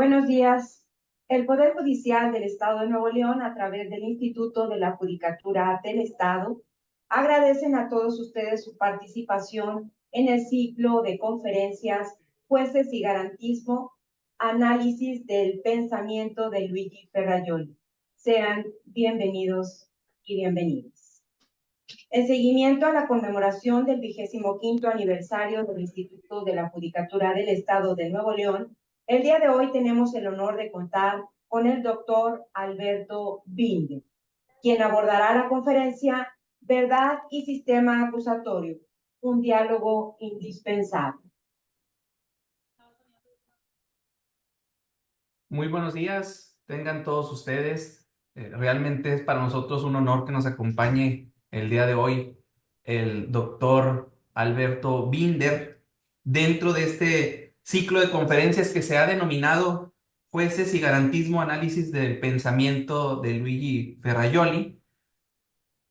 Buenos días. El Poder Judicial del Estado de Nuevo León, a través del Instituto de la Judicatura del Estado, agradecen a todos ustedes su participación en el ciclo de conferencias Jueces y Garantismo, Análisis del Pensamiento de Luigi Ferrajoli. Sean bienvenidos y bienvenidas. En seguimiento a la conmemoración del 25º aniversario del Instituto de la Judicatura del Estado de Nuevo León, el día de hoy tenemos el honor de contar con el doctor Alberto Binder, quien abordará la conferencia Verdad y Sistema Acusatorio, un diálogo indispensable. Muy buenos días, tengan todos ustedes. Realmente es para nosotros un honor que nos acompañe el día de hoy el doctor Alberto Binder dentro de este ciclo de conferencias que se ha denominado Jueces y Garantismo, Análisis del Pensamiento de Luigi Ferrajoli.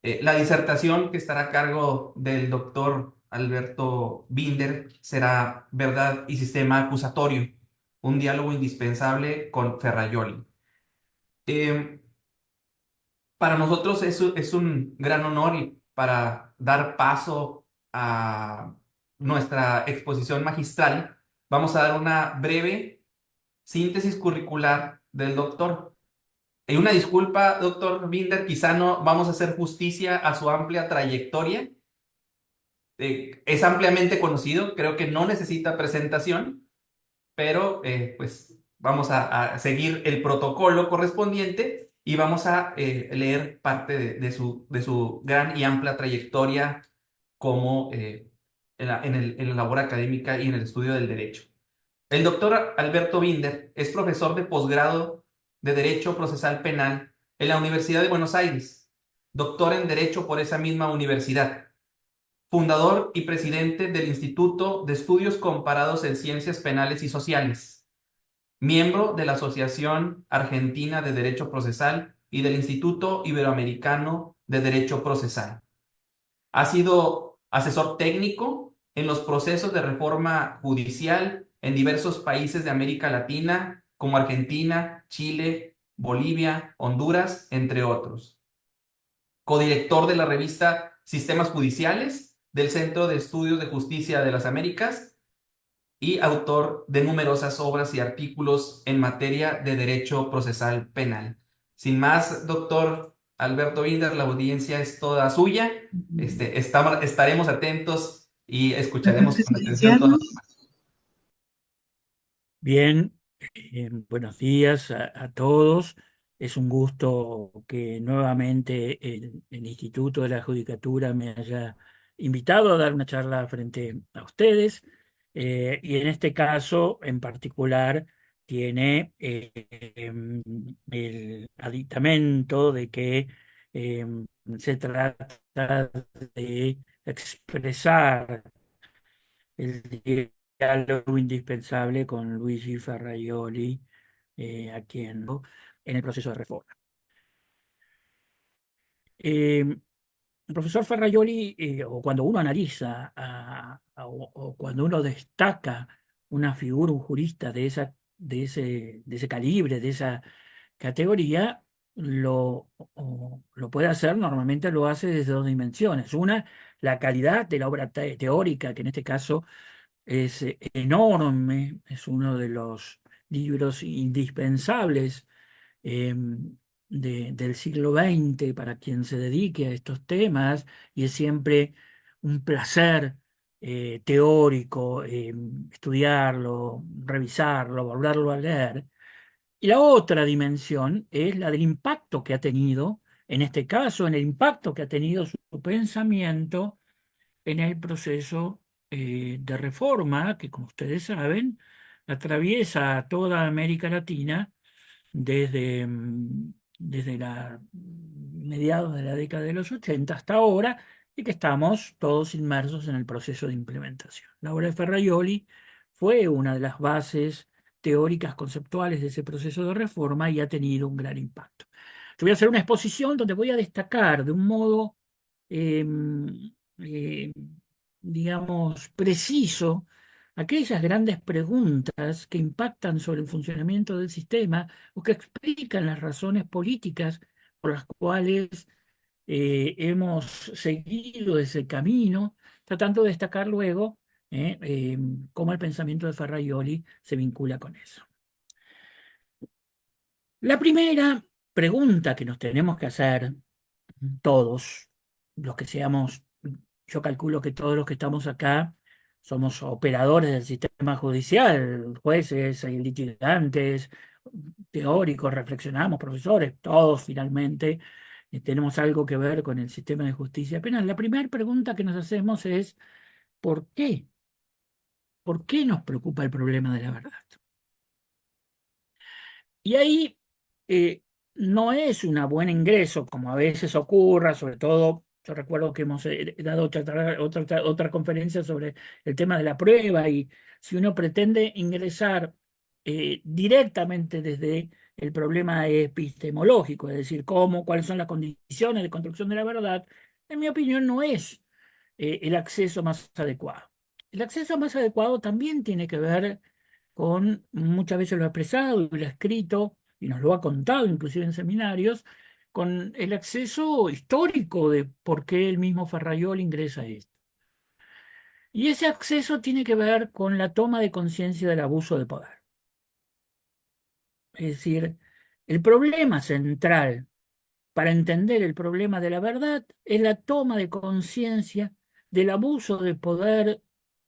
La disertación que estará a cargo del doctor Alberto Binder será Verdad y Sistema Acusatorio, un diálogo indispensable con Ferrajoli. Eh, para nosotros es un gran honor y para dar paso a nuestra exposición magistral, vamos a dar una breve síntesis curricular del doctor. Y una disculpa, doctor Binder, quizá no vamos a hacer justicia a su amplia trayectoria. Es ampliamente conocido, creo que no necesita presentación, pero pues vamos a seguir el protocolo correspondiente y vamos a leer parte de su gran y amplia trayectoria como en la labor académica y en el estudio del derecho. El doctor Alberto Binder es profesor de posgrado de Derecho Procesal Penal en la Universidad de Buenos Aires, doctor en Derecho por esa misma universidad, fundador y presidente del Instituto de Estudios Comparados en Ciencias Penales y Sociales, miembro de la Asociación Argentina de Derecho Procesal y del Instituto Iberoamericano de Derecho Procesal. Ha sido asesor técnico en los procesos de reforma judicial en diversos países de América Latina, como Argentina, Chile, Bolivia, Honduras, entre otros. Codirector de la revista Sistemas Judiciales del Centro de Estudios de Justicia de las Américas y autor de numerosas obras y artículos en materia de derecho procesal penal. Sin más, doctor Alberto Binder, la audiencia es toda suya. Estaremos atentos y escucharemos con atención todo. Bien, buenos días a todos. Es un gusto que nuevamente el Instituto de la Judicatura me haya invitado a dar una charla frente a ustedes. Y en este caso en particular tiene el aditamento de que se trata de expresar el diálogo indispensable con Luigi Ferrajoli, a quien en el proceso de reforma. El profesor Ferrajoli, o cuando uno analiza o cuando uno destaca una figura, un jurista de ese calibre, de esa categoría, lo puede hacer, normalmente lo hace desde dos dimensiones. Una, la calidad de la obra teórica, que en este caso es enorme, es uno de los libros indispensables eh, del siglo XX para quien se dedique a estos temas, y es siempre un placer teórico estudiarlo, revisarlo, volverlo a leer. Y la otra dimensión es la del impacto que ha tenido, en este caso, en el impacto que ha tenido su pensamiento en el proceso de reforma que, como ustedes saben, atraviesa toda América Latina desde la mediados de la década de los 80 hasta ahora, y que estamos todos inmersos en el proceso de implementación. La obra de Ferrajoli fue una de las bases teóricas conceptuales de ese proceso de reforma y ha tenido un gran impacto. Yo voy a hacer una exposición donde voy a destacar de un modo eh, eh, digamos, preciso aquellas grandes preguntas que impactan sobre el funcionamiento del sistema o que explican las razones políticas por las cuales hemos seguido ese camino, tratando de destacar luego cómo el pensamiento de Ferraioli se vincula con eso. La primera pregunta que nos tenemos que hacer todos, los que seamos, yo calculo que todos los que estamos acá somos operadores del sistema judicial, jueces, litigantes, teóricos, reflexionamos, profesores, todos finalmente tenemos algo que ver con el sistema de justicia penal. La primera pregunta que nos hacemos es, ¿por qué? ¿Por qué nos preocupa el problema de la verdad? Y ahí no es un buen ingreso, como a veces ocurra, sobre todo, yo recuerdo que hemos dado otra conferencia sobre el tema de la prueba y si uno pretende ingresar directamente desde el problema epistemológico, es decir, cuáles son las condiciones de construcción de la verdad, en mi opinión no es el acceso más adecuado. El acceso más adecuado también tiene que ver con, muchas veces lo ha expresado y lo ha escrito, y nos lo ha contado inclusive en seminarios, con el acceso histórico de por qué el mismo Ferraiol ingresa a esto. Y ese acceso tiene que ver con la toma de conciencia del abuso de poder. Es decir, el problema central para entender el problema de la verdad es la toma de conciencia del abuso de poder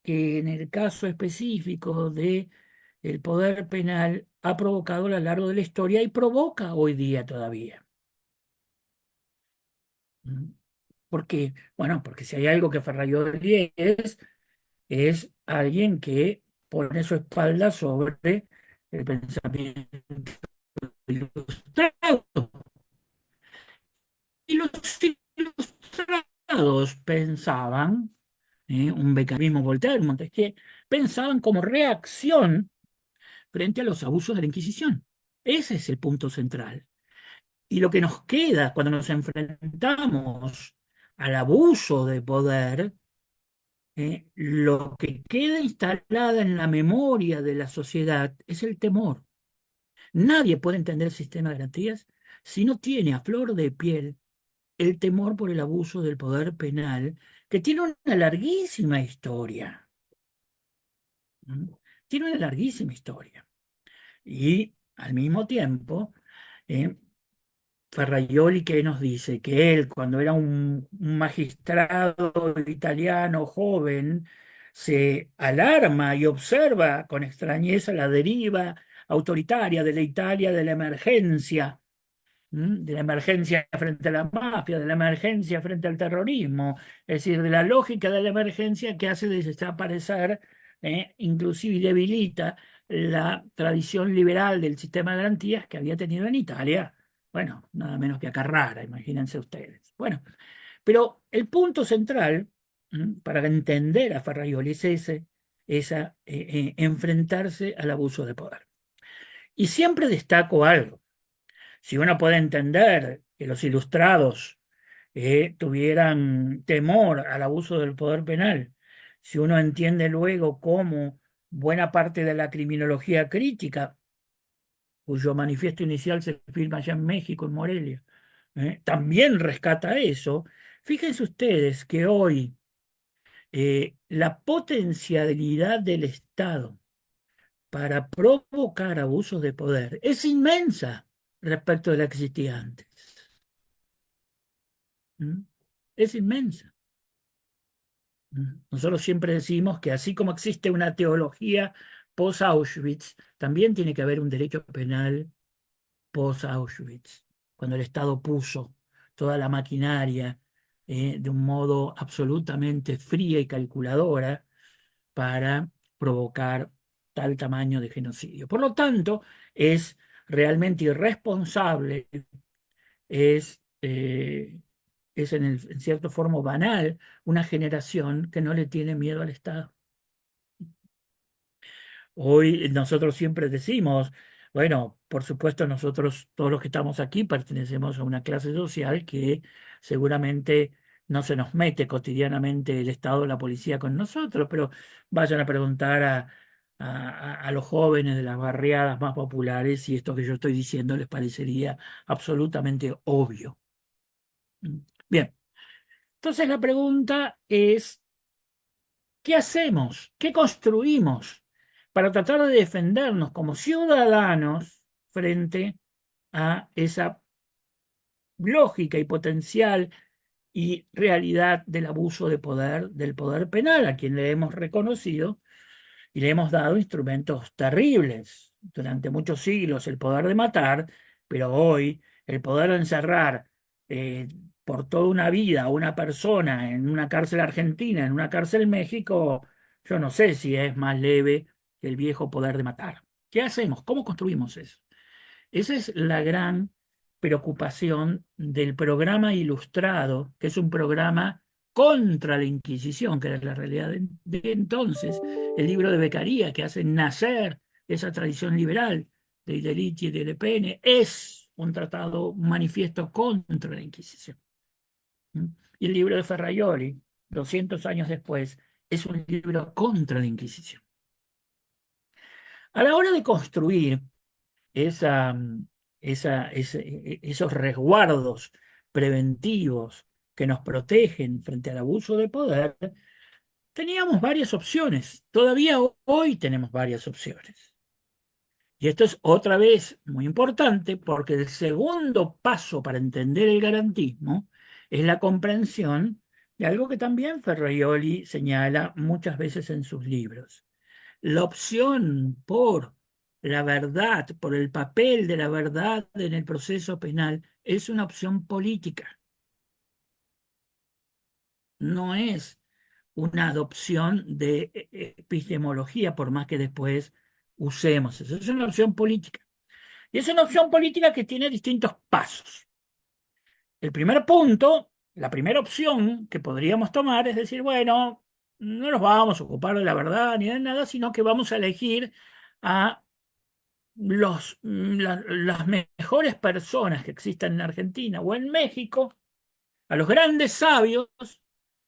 que en el caso específico de el poder penal ha provocado a lo largo de la historia y provoca hoy día todavía. ¿Mm? ¿Por qué? Bueno, porque si hay algo que Ferraioli es alguien que pone su espalda sobre el pensamiento ilustrado. Y los ilustrados pensaban, un Benjamín Voltaire, un Montesquieu, pensaban como reacción frente a los abusos de la Inquisición. Ese es el punto central. Y lo que nos queda cuando nos enfrentamos al abuso de poder, lo que queda instalada en la memoria de la sociedad es el temor. Nadie puede entender el sistema de garantías si no tiene a flor de piel el temor por el abuso del poder penal, que tiene una larguísima historia. ¿Mm? Tiene una larguísima historia. Y al mismo tiempo, eh, Ferraioli que nos dice que él, cuando era un magistrado italiano joven, se alarma y observa con extrañeza la deriva autoritaria de la Italia de la emergencia, de la emergencia frente a la mafia, de la emergencia frente al terrorismo, es decir, de la lógica de la emergencia que hace desaparecer, inclusive y debilita la tradición liberal del sistema de garantías que había tenido en Italia. Bueno, nada menos que a Carrara, imagínense ustedes. Bueno, pero el punto central para entender a Ferraioli es enfrentarse al abuso de poder. Y siempre destaco algo. Si uno puede entender que los ilustrados tuvieran temor al abuso del poder penal, si uno entiende luego cómo buena parte de la criminología crítica, cuyo manifiesto inicial se firma allá en México, en Morelia, también rescata eso, fíjense ustedes que hoy la potencialidad del Estado para provocar abusos de poder es inmensa respecto de la que existía antes. ¿Mm? Es inmensa. Nosotros siempre decimos que así como existe una teología post-Auschwitz, también tiene que haber un derecho penal post-Auschwitz, cuando el Estado puso toda la maquinaria de un modo absolutamente fría y calculadora para provocar tal tamaño de genocidio. Por lo tanto, es realmente irresponsable, es, en cierta forma banal, una generación que no le tiene miedo al Estado. Hoy nosotros siempre decimos, bueno, por supuesto nosotros, todos los que estamos aquí, pertenecemos a una clase social que seguramente no se nos mete cotidianamente el Estado o la policía con nosotros, pero vayan a preguntar a los jóvenes de las barriadas más populares si esto que yo estoy diciendo les parecería absolutamente obvio. Bien, entonces la pregunta es, ¿qué hacemos? ¿Qué construimos para tratar de defendernos como ciudadanos frente a esa lógica y potencial y realidad del abuso de poder, del poder penal, a quien le hemos reconocido y le hemos dado instrumentos terribles durante muchos siglos, el poder de matar, pero hoy el poder de encerrar por toda una vida a una persona en una cárcel argentina, en una cárcel en México, yo no sé si es más leve que el viejo poder de matar. ¿Qué hacemos? ¿Cómo construimos eso? Esa es la gran preocupación del programa Ilustrado, que es un programa contra la Inquisición, que era la realidad de entonces, el libro de Beccaria, que hace nacer esa tradición liberal de Illich y de Le Pen, es un tratado, un manifiesto contra la Inquisición. ¿Mm? Y el libro de Ferraioli, 200 años después, es un libro contra la Inquisición. A la hora de construir esa, esos resguardos preventivos que nos protegen frente al abuso de poder, teníamos varias opciones. Todavía hoy tenemos varias opciones. Y esto es otra vez muy importante porque el segundo paso para entender el garantismo es la comprensión de algo que también Ferraioli señala muchas veces en sus libros. La opción por la verdad, por el papel de la verdad en el proceso penal, es una opción política. No es una adopción de epistemología, por más que después usemos eso. Es una opción política. Y es una opción política que tiene distintos pasos. El primer punto, la primera opción que podríamos tomar es decir, bueno, no nos vamos a ocupar de la verdad ni de nada, sino que vamos a elegir a las mejores personas que existan en Argentina o en México, a los grandes sabios,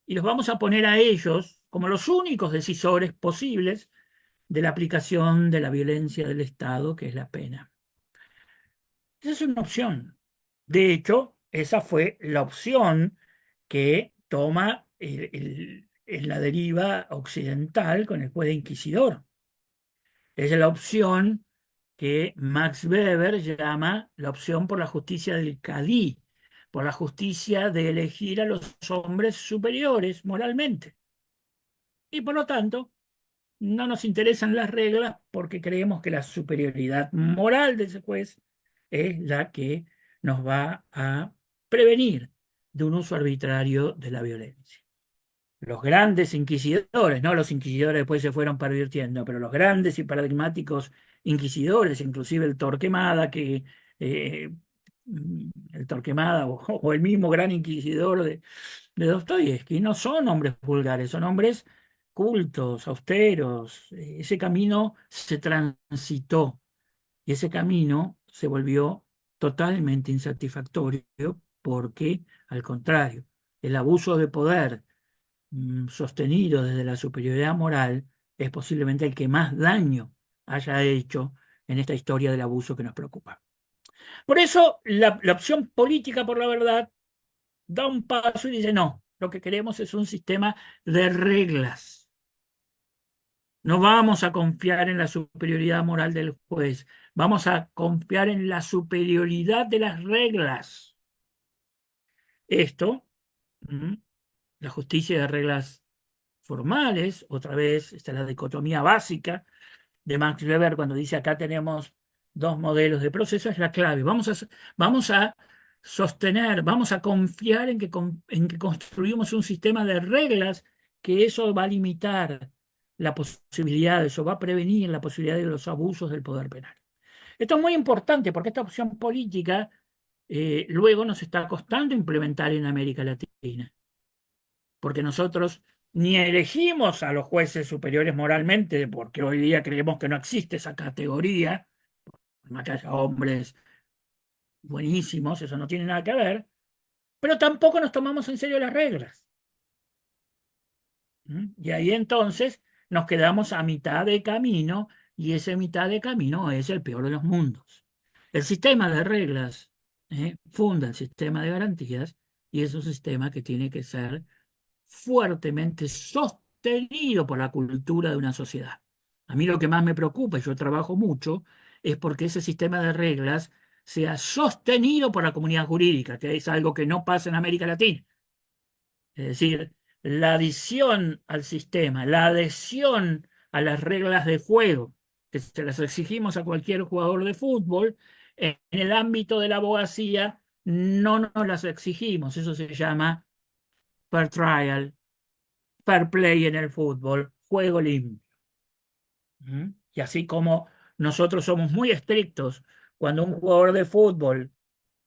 y los vamos a poner a ellos como los únicos decisores posibles de la aplicación de la violencia del Estado, que es la pena. Esa es una opción. De hecho, esa fue la opción que toma en la deriva occidental con el juez inquisidor. Es la opción que Max Weber llama la opción por la justicia del cadí, por la justicia de elegir a los hombres superiores moralmente. Y por lo tanto, no nos interesan las reglas porque creemos que la superioridad moral de ese juez es la que nos va a prevenir de un uso arbitrario de la violencia. Los grandes inquisidores, no los inquisidores después se fueron pervirtiendo, pero los grandes y paradigmáticos inquisidores, inclusive el Torquemada, eh, el Torquemada o el mismo gran inquisidor de Dostoyevsky, no son hombres vulgares, son hombres cultos, austeros. Ese camino se transitó y ese camino se volvió totalmente insatisfactorio porque, al contrario, el abuso de poder sostenido desde la superioridad moral es posiblemente el que más daño haya hecho en esta historia del abuso que nos preocupa. Por eso la opción política por la verdad da un paso y dice, no, lo que queremos es un sistema de reglas. No vamos a confiar en la superioridad moral del juez, vamos a confiar en la superioridad de las reglas. Esto, la justicia de reglas formales, otra vez está la dicotomía básica de Max Weber cuando dice acá tenemos dos modelos de proceso, es la clave. Vamos a sostener, vamos a confiar en que construimos un sistema de reglas que eso va a limitar la posibilidad, eso va a prevenir la posibilidad de los abusos del poder penal. Esto es muy importante porque esta opción política luego nos está costando implementar en América Latina porque nosotros ni elegimos a los jueces superiores moralmente, porque hoy día creemos que no existe esa categoría, más que haya hombres buenísimos, eso no tiene nada que ver, pero tampoco nos tomamos en serio las reglas. Y ahí entonces nos quedamos a mitad de camino y ese mitad de camino es el peor de los mundos. El sistema de reglas funda el sistema de garantías y es un sistema que tiene que ser fuertemente sostenido por la cultura de una sociedad. A mí lo que más me preocupa, y yo trabajo mucho, es porque ese sistema de reglas sea sostenido por la comunidad jurídica, que es algo que no pasa en América Latina. Es decir, la adición al sistema, la adhesión a las reglas de juego, que se las exigimos a cualquier jugador de fútbol, en el ámbito de la abogacía no nos las exigimos. Eso se llama fair trial, fair play en el fútbol, juego limpio. Y así como nosotros somos muy estrictos cuando un jugador de fútbol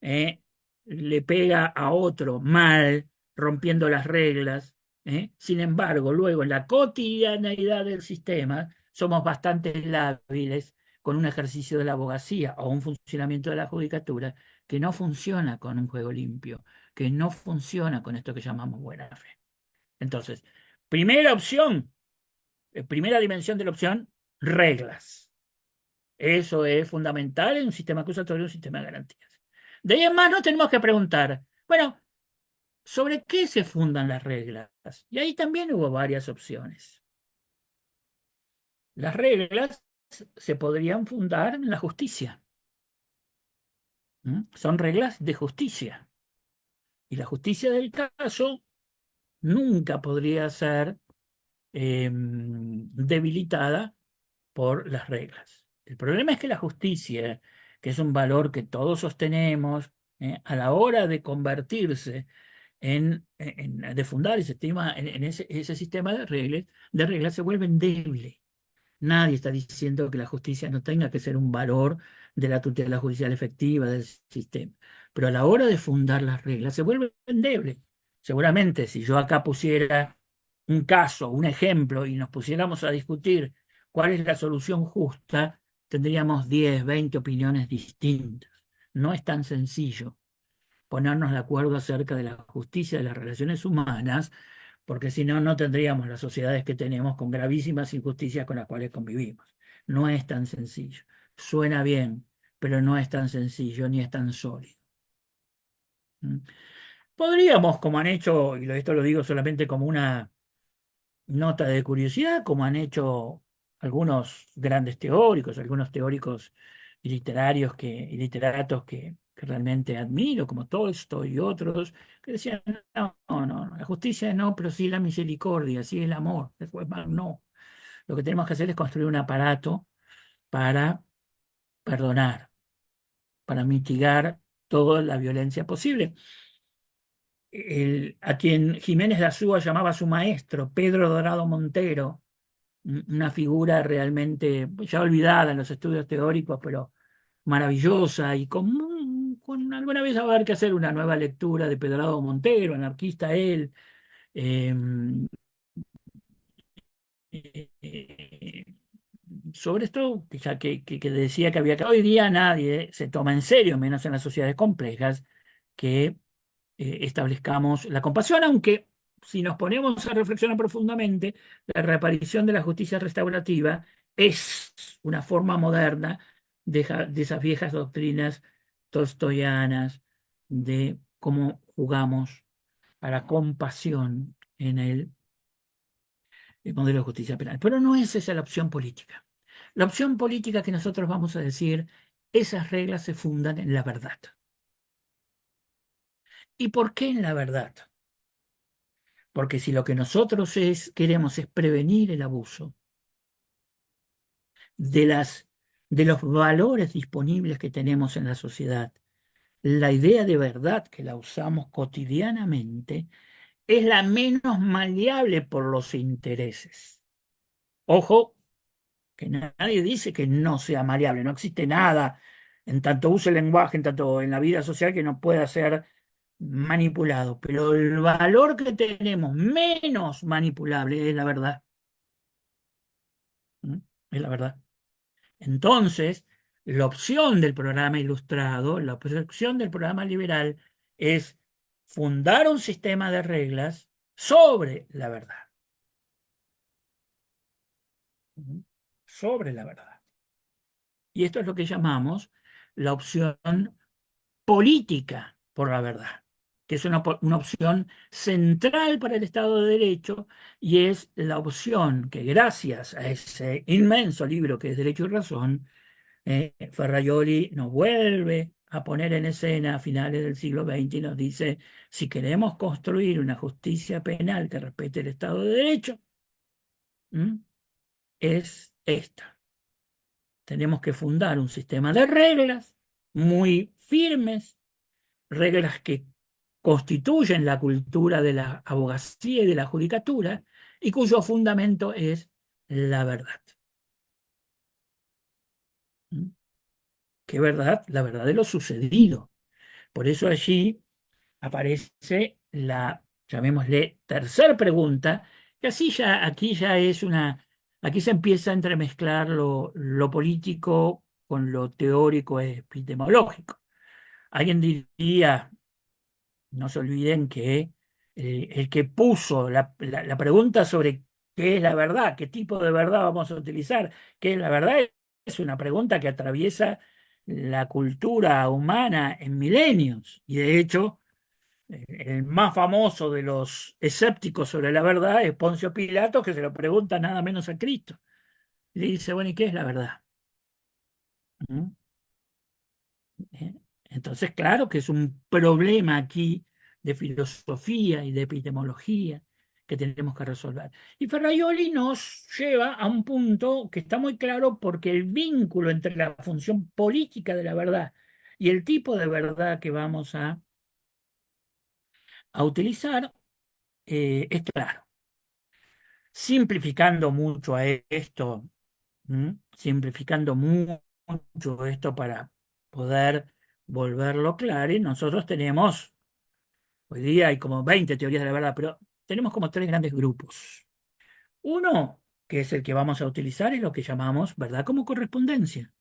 ¿eh? le pega a otro mal, rompiendo las reglas. Sin embargo, luego en la cotidianeidad del sistema somos bastante lábiles con un ejercicio de la abogacía o un funcionamiento de la judicatura que no funciona con un juego limpio, que no funciona con esto que llamamos buena fe. Entonces, primera opción, primera dimensión de la opción, reglas. Eso es fundamental en un sistema acusatorio, un sistema de garantías. De ahí en más nos tenemos que preguntar, bueno, ¿sobre qué se fundan las reglas? Y ahí también hubo varias opciones. Las reglas se podrían fundar en la justicia. Son reglas de justicia. Y la justicia del caso nunca podría ser debilitada por las reglas. El problema es que la justicia, que es un valor que todos sostenemos, a la hora de convertirse de fundar ese sistema, en ese sistema de reglas se vuelve endeble. Nadie está diciendo que la justicia no tenga que ser un valor de la tutela judicial efectiva del sistema. Pero a la hora de fundar las reglas se vuelve endeble. Seguramente si yo acá pusiera un caso, un ejemplo, y nos pusiéramos a discutir cuál es la solución justa, tendríamos 10, 20 opiniones distintas. No es tan sencillo ponernos de acuerdo acerca de la justicia de las relaciones humanas, porque si no, no tendríamos las sociedades que tenemos con gravísimas injusticias con las cuales convivimos. No es tan sencillo. Suena bien, pero no es tan sencillo ni es tan sólido. ¿Mm? Podríamos, como han hecho, y esto lo digo solamente como una nota de curiosidad, como han hecho algunos grandes teóricos, algunos teóricos literarios y literatos que realmente admiro, como Tolstoy y otros, que decían, no, no, no, la justicia no, pero sí la misericordia, sí el amor. Después, no. Lo que tenemos que hacer es construir un aparato para perdonar, para mitigar toda la violencia posible. A quien Jiménez de Azúa llamaba su maestro, Pedro Dorado Montero, una figura realmente ya olvidada en los estudios teóricos, pero maravillosa y con alguna vez haber que hacer una nueva lectura de Pedro Montero, anarquista él, eh, eh, sobre esto, ya que decía que había que hoy día nadie se toma en serio, menos en las sociedades complejas, que establezcamos la compasión, aunque si nos ponemos a reflexionar profundamente, la reaparición de la justicia restaurativa es una forma moderna de esas viejas doctrinas tolstoyanas de cómo jugamos a la compasión en el modelo de justicia penal. Pero no es esa la opción política. La opción política que nosotros vamos a decir, esas reglas se fundan en la verdad. ¿Y por qué en la verdad? Porque si lo que nosotros queremos es prevenir el abuso de de los valores disponibles que tenemos en la sociedad, la idea de verdad que la usamos cotidianamente es la menos maleable por los intereses. Ojo, que nadie dice que no sea maleable, no existe nada en tanto use el lenguaje, en tanto en la vida social que no pueda ser manipulado, pero el valor que tenemos menos manipulable es la verdad. ¿Mm? Es la verdad. Entonces, la opción del programa ilustrado, la opción del programa liberal es fundar un sistema de reglas sobre la verdad. Sobre la verdad. Y esto es lo que llamamos la opción política por la verdad, que es una opción central para el Estado de Derecho y es la opción que gracias a ese inmenso libro que es Derecho y Razón, Ferrajoli nos vuelve a poner en escena a finales del siglo XX y nos dice, si queremos construir una justicia penal que respete el Estado de Derecho, ¿m? Es esta. Tenemos que fundar un sistema de reglas muy firmes, reglas que constituyen la cultura de la abogacía y de la judicatura y cuyo fundamento es la verdad. ¿Mm? ¿Qué verdad? La verdad de lo sucedido. Por eso allí aparece la, llamémosle, tercer pregunta, que así ya, aquí ya es aquí se empieza a entremezclar lo político con lo teórico epistemológico. Alguien diría, no se olviden que el que puso la pregunta sobre qué es la verdad, qué tipo de verdad vamos a utilizar, qué es la verdad, es una pregunta que atraviesa la cultura humana en milenios. Y de hecho, el más famoso de los escépticos sobre la verdad es Poncio Pilato, que se lo pregunta nada menos a Cristo. Y le dice, bueno, ¿y qué es la verdad? ¿Mm? ¿Eh? Entonces, claro que es un problema aquí de filosofía y de epistemología que tenemos que resolver. Y Ferrajoli nos lleva a un punto que está muy claro porque el vínculo entre la función política de la verdad y el tipo de verdad que vamos a utilizar es claro. Simplificando mucho a esto, simplificando mucho esto para poder volverlo claro, y nosotros tenemos, hoy día hay como 20 teorías de la verdad, pero tenemos como tres grandes grupos. Uno, que es el que vamos a utilizar, es lo que llamamos verdad como correspondencia,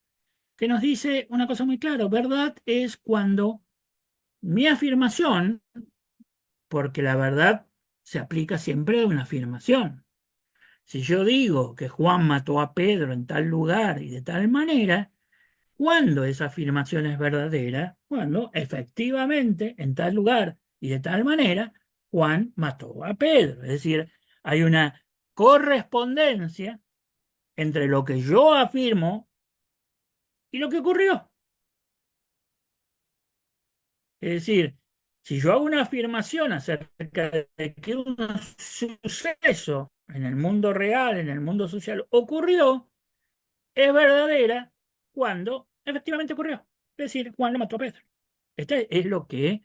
que nos dice una cosa muy clara: verdad es cuando mi afirmación, porque la verdad se aplica siempre a una afirmación. Si yo digo que Juan mató a Pedro en tal lugar y de tal manera, ¿cuándo esa afirmación es verdadera? Cuando efectivamente en tal lugar y de tal manera Juan mató a Pedro. Es decir, hay una correspondencia entre lo que yo afirmo y lo que ocurrió. Es decir, si yo hago una afirmación acerca de que un suceso en el mundo real, en el mundo social, ocurrió, es verdadera cuando efectivamente ocurrió. Es decir, Juan le mató a Pedro. Este es lo que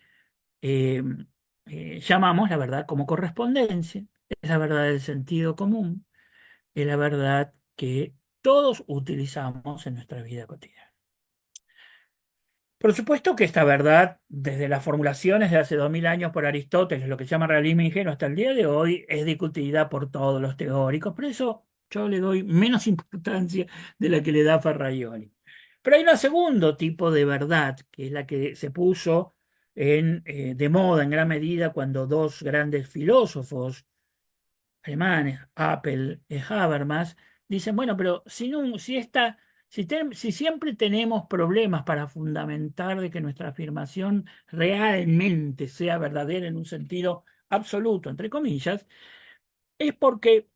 eh, llamamos la verdad como correspondencia, es la verdad del sentido común, es la verdad que todos utilizamos en nuestra vida cotidiana. Por supuesto que esta verdad, desde las formulaciones de hace 2000 años por Aristóteles, lo que se llama realismo ingenuo, hasta el día de hoy, es discutida por todos los teóricos. Por eso yo le doy menos importancia de la que le da Ferrajoli. Pero hay un segundo tipo de verdad, que es la que se puso de moda en gran medida cuando dos grandes filósofos alemanes, Apple y Habermas, dicen, bueno, pero si siempre tenemos problemas para fundamentar de que nuestra afirmación realmente sea verdadera en un sentido absoluto, entre comillas, es porque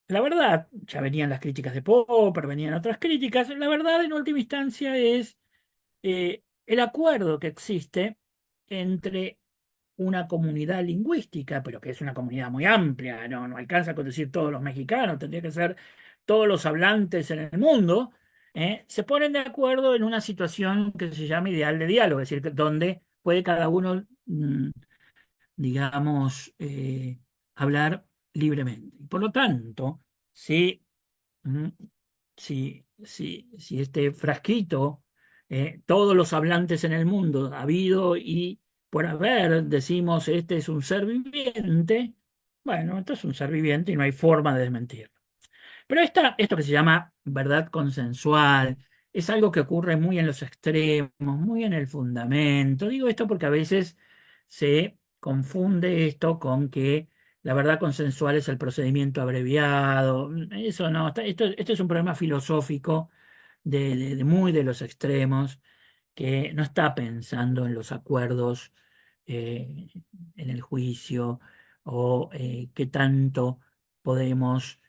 la verdad, ya venían las críticas de Popper, venían otras críticas, la verdad en última instancia es el acuerdo que existe entre una comunidad lingüística, pero que es una comunidad muy amplia, no alcanza con decir todos los mexicanos, tendría que ser todos los hablantes en el mundo, se ponen de acuerdo en una situación que se llama ideal de diálogo, es decir, donde puede cada uno, digamos, hablar libremente. Y por lo tanto, si Mm, si este frasquito, todos los hablantes en el mundo, ha habido y por haber, decimos, este es un ser viviente, bueno, esto es un ser viviente y no hay forma de desmentirlo. Pero esto que se llama verdad consensual es algo que ocurre muy en los extremos, muy en el fundamento. Digo esto porque a veces se confunde esto con que la verdad consensual es el procedimiento abreviado. Eso no, esto es un problema filosófico de muy de los extremos, que no está pensando en los acuerdos eh, en el juicio o qué tanto podemos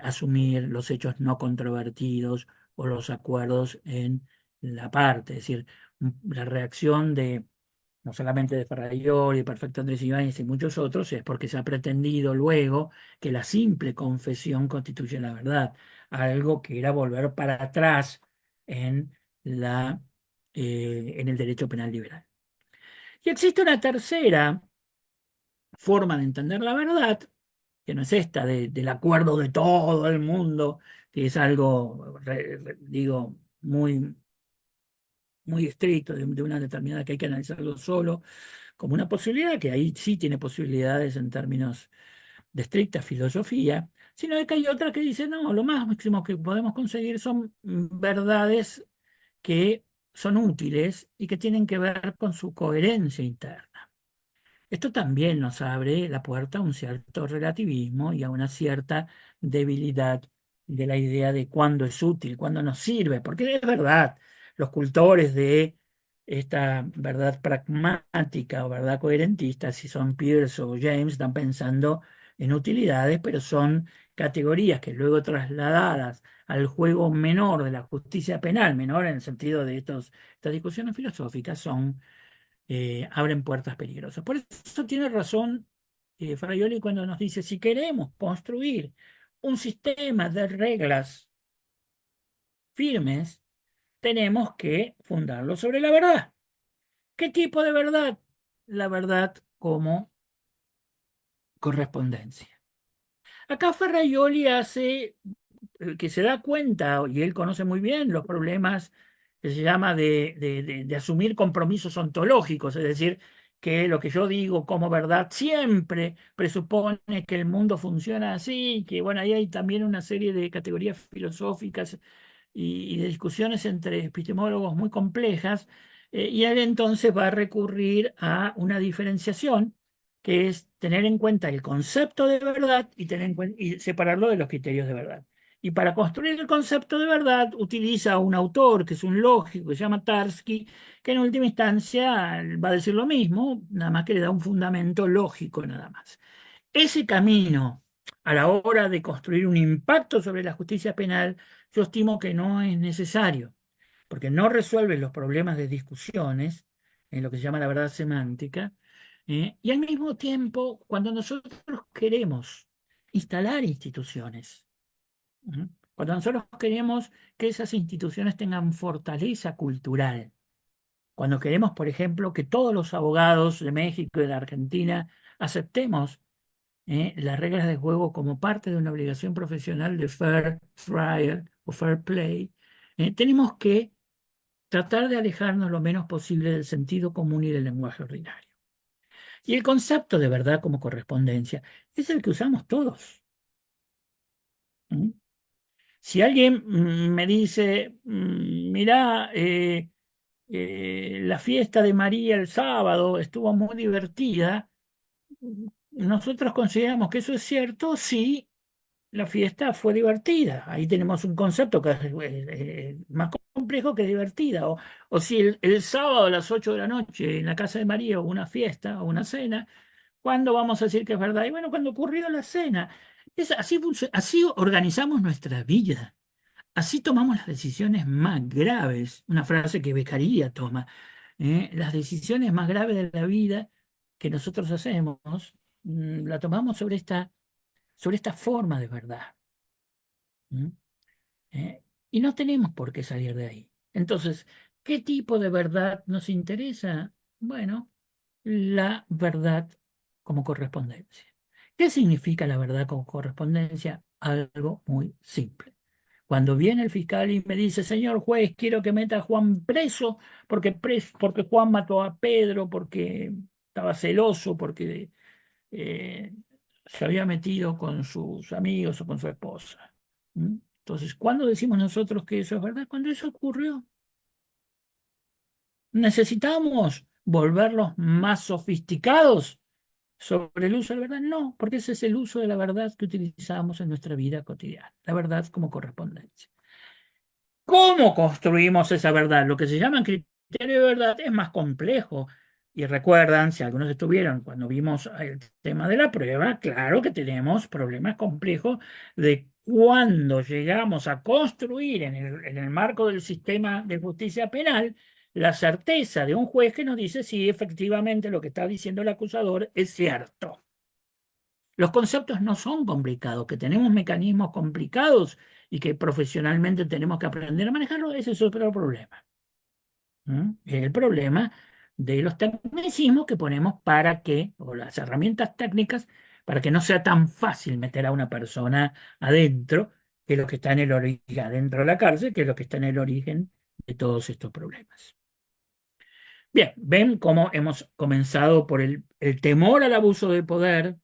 asumir los hechos no controvertidos o los acuerdos en la parte. Es decir, la reacción de no solamente de Ferraioli, Perfecto Andrés Ibáñez y muchos otros, es porque se ha pretendido luego que la simple confesión constituye la verdad, algo que era volver para atrás en en el derecho penal liberal. Y existe una tercera forma de entender la verdad, que no es esta del acuerdo de todo el mundo, que es algo, digo, muy estricto, de una determinada que hay que analizarlo solo como una posibilidad, que ahí sí tiene posibilidades en términos de estricta filosofía, sino de que hay otra que dice, no, lo máximo que podemos conseguir son verdades que son útiles y que tienen que ver con su coherencia interna. Esto también nos abre la puerta a un cierto relativismo y a una cierta debilidad de la idea de cuándo es útil, cuándo nos sirve, porque es verdad, los cultores de esta verdad pragmática o verdad coherentista, si son Peirce o James, están pensando en utilidades, pero son categorías que luego trasladadas al juego menor de la justicia penal, menor en el sentido de estas discusiones filosóficas, abren puertas peligrosas. Por eso tiene razón Fraioli cuando nos dice, si queremos construir un sistema de reglas firmes, tenemos que fundarlo sobre la verdad. ¿Qué tipo de verdad? La verdad como correspondencia. Acá Ferraioli hace que se da cuenta, y él conoce muy bien los problemas que se llama de asumir compromisos ontológicos, es decir, que lo que yo digo como verdad siempre presupone que el mundo funciona así, que bueno, ahí hay también una serie de categorías filosóficas y de discusiones entre epistemólogos muy complejas, y él entonces va a recurrir a una diferenciación, que es tener en cuenta el concepto de verdad y, y separarlo de los criterios de verdad. Y para construir el concepto de verdad utiliza un autor que es un lógico, que se llama Tarski, que en última instancia va a decir lo mismo, nada más que le da un fundamento lógico nada más. Ese camino a la hora de construir un impacto sobre la justicia penal, yo estimo que no es necesario, porque no resuelve los problemas de discusiones en lo que se llama la verdad semántica, y al mismo tiempo, cuando nosotros queremos instalar instituciones, ¿m? Cuando nosotros queremos que esas instituciones tengan fortaleza cultural, cuando queremos, por ejemplo, que todos los abogados de México y de Argentina aceptemos las reglas de juego como parte de una obligación profesional de fair trial o fair play, tenemos que tratar de alejarnos lo menos posible del sentido común y del lenguaje ordinario. Y el concepto de verdad como correspondencia es el que usamos todos. ¿Mm? Si alguien me dice, mirá, la fiesta de María el sábado estuvo muy divertida, nosotros consideramos que eso es cierto si la fiesta fue divertida. Ahí tenemos un concepto que es más complejo que divertida. O si el sábado a las 8 de la noche en la casa de María hubo una fiesta o una cena, ¿cuándo vamos a decir que es verdad? Y bueno, cuando ocurrió la cena. Así organizamos nuestra vida. Así tomamos las decisiones más graves. Una frase que Beccaria toma. Las decisiones más graves de la vida que nosotros hacemos, la tomamos sobre esta forma de verdad. ¿Mm? Y no tenemos por qué salir de ahí. Entonces, ¿qué tipo de verdad nos interesa? Bueno, la verdad como correspondencia. ¿Qué significa la verdad como correspondencia? Algo muy simple. Cuando viene el fiscal y me dice, señor juez, quiero que meta a Juan preso porque Juan mató a Pedro, porque estaba celoso, porque eh, se había metido con sus amigos o con su esposa. ¿Mm? Entonces, ¿cuándo decimos nosotros que eso es verdad? Cuando eso ocurrió. Necesitamos volverlos más sofisticados sobre el uso de la verdad. No, porque ese es el uso de la verdad que utilizamos en nuestra vida cotidiana. La verdad como correspondencia. ¿Cómo construimos esa verdad? Lo que se llama criterio de verdad es más complejo. Y recuerdan, si algunos estuvieron cuando vimos el tema de la prueba, claro que tenemos problemas complejos de cuando llegamos a construir en el marco del sistema de justicia penal la certeza de un juez que nos dice si efectivamente lo que está diciendo el acusador es cierto. Los conceptos no son complicados, que tenemos mecanismos complicados y que profesionalmente tenemos que aprender a manejarlo, ese es otro problema. Es el problema de los tecnicismos que ponemos para que, o las herramientas técnicas, para que no sea tan fácil meter a una persona adentro, que es lo que está en el origen, adentro de la cárcel, que es lo que está en el origen de todos estos problemas. Bien, ven cómo hemos comenzado por el temor al abuso de poder.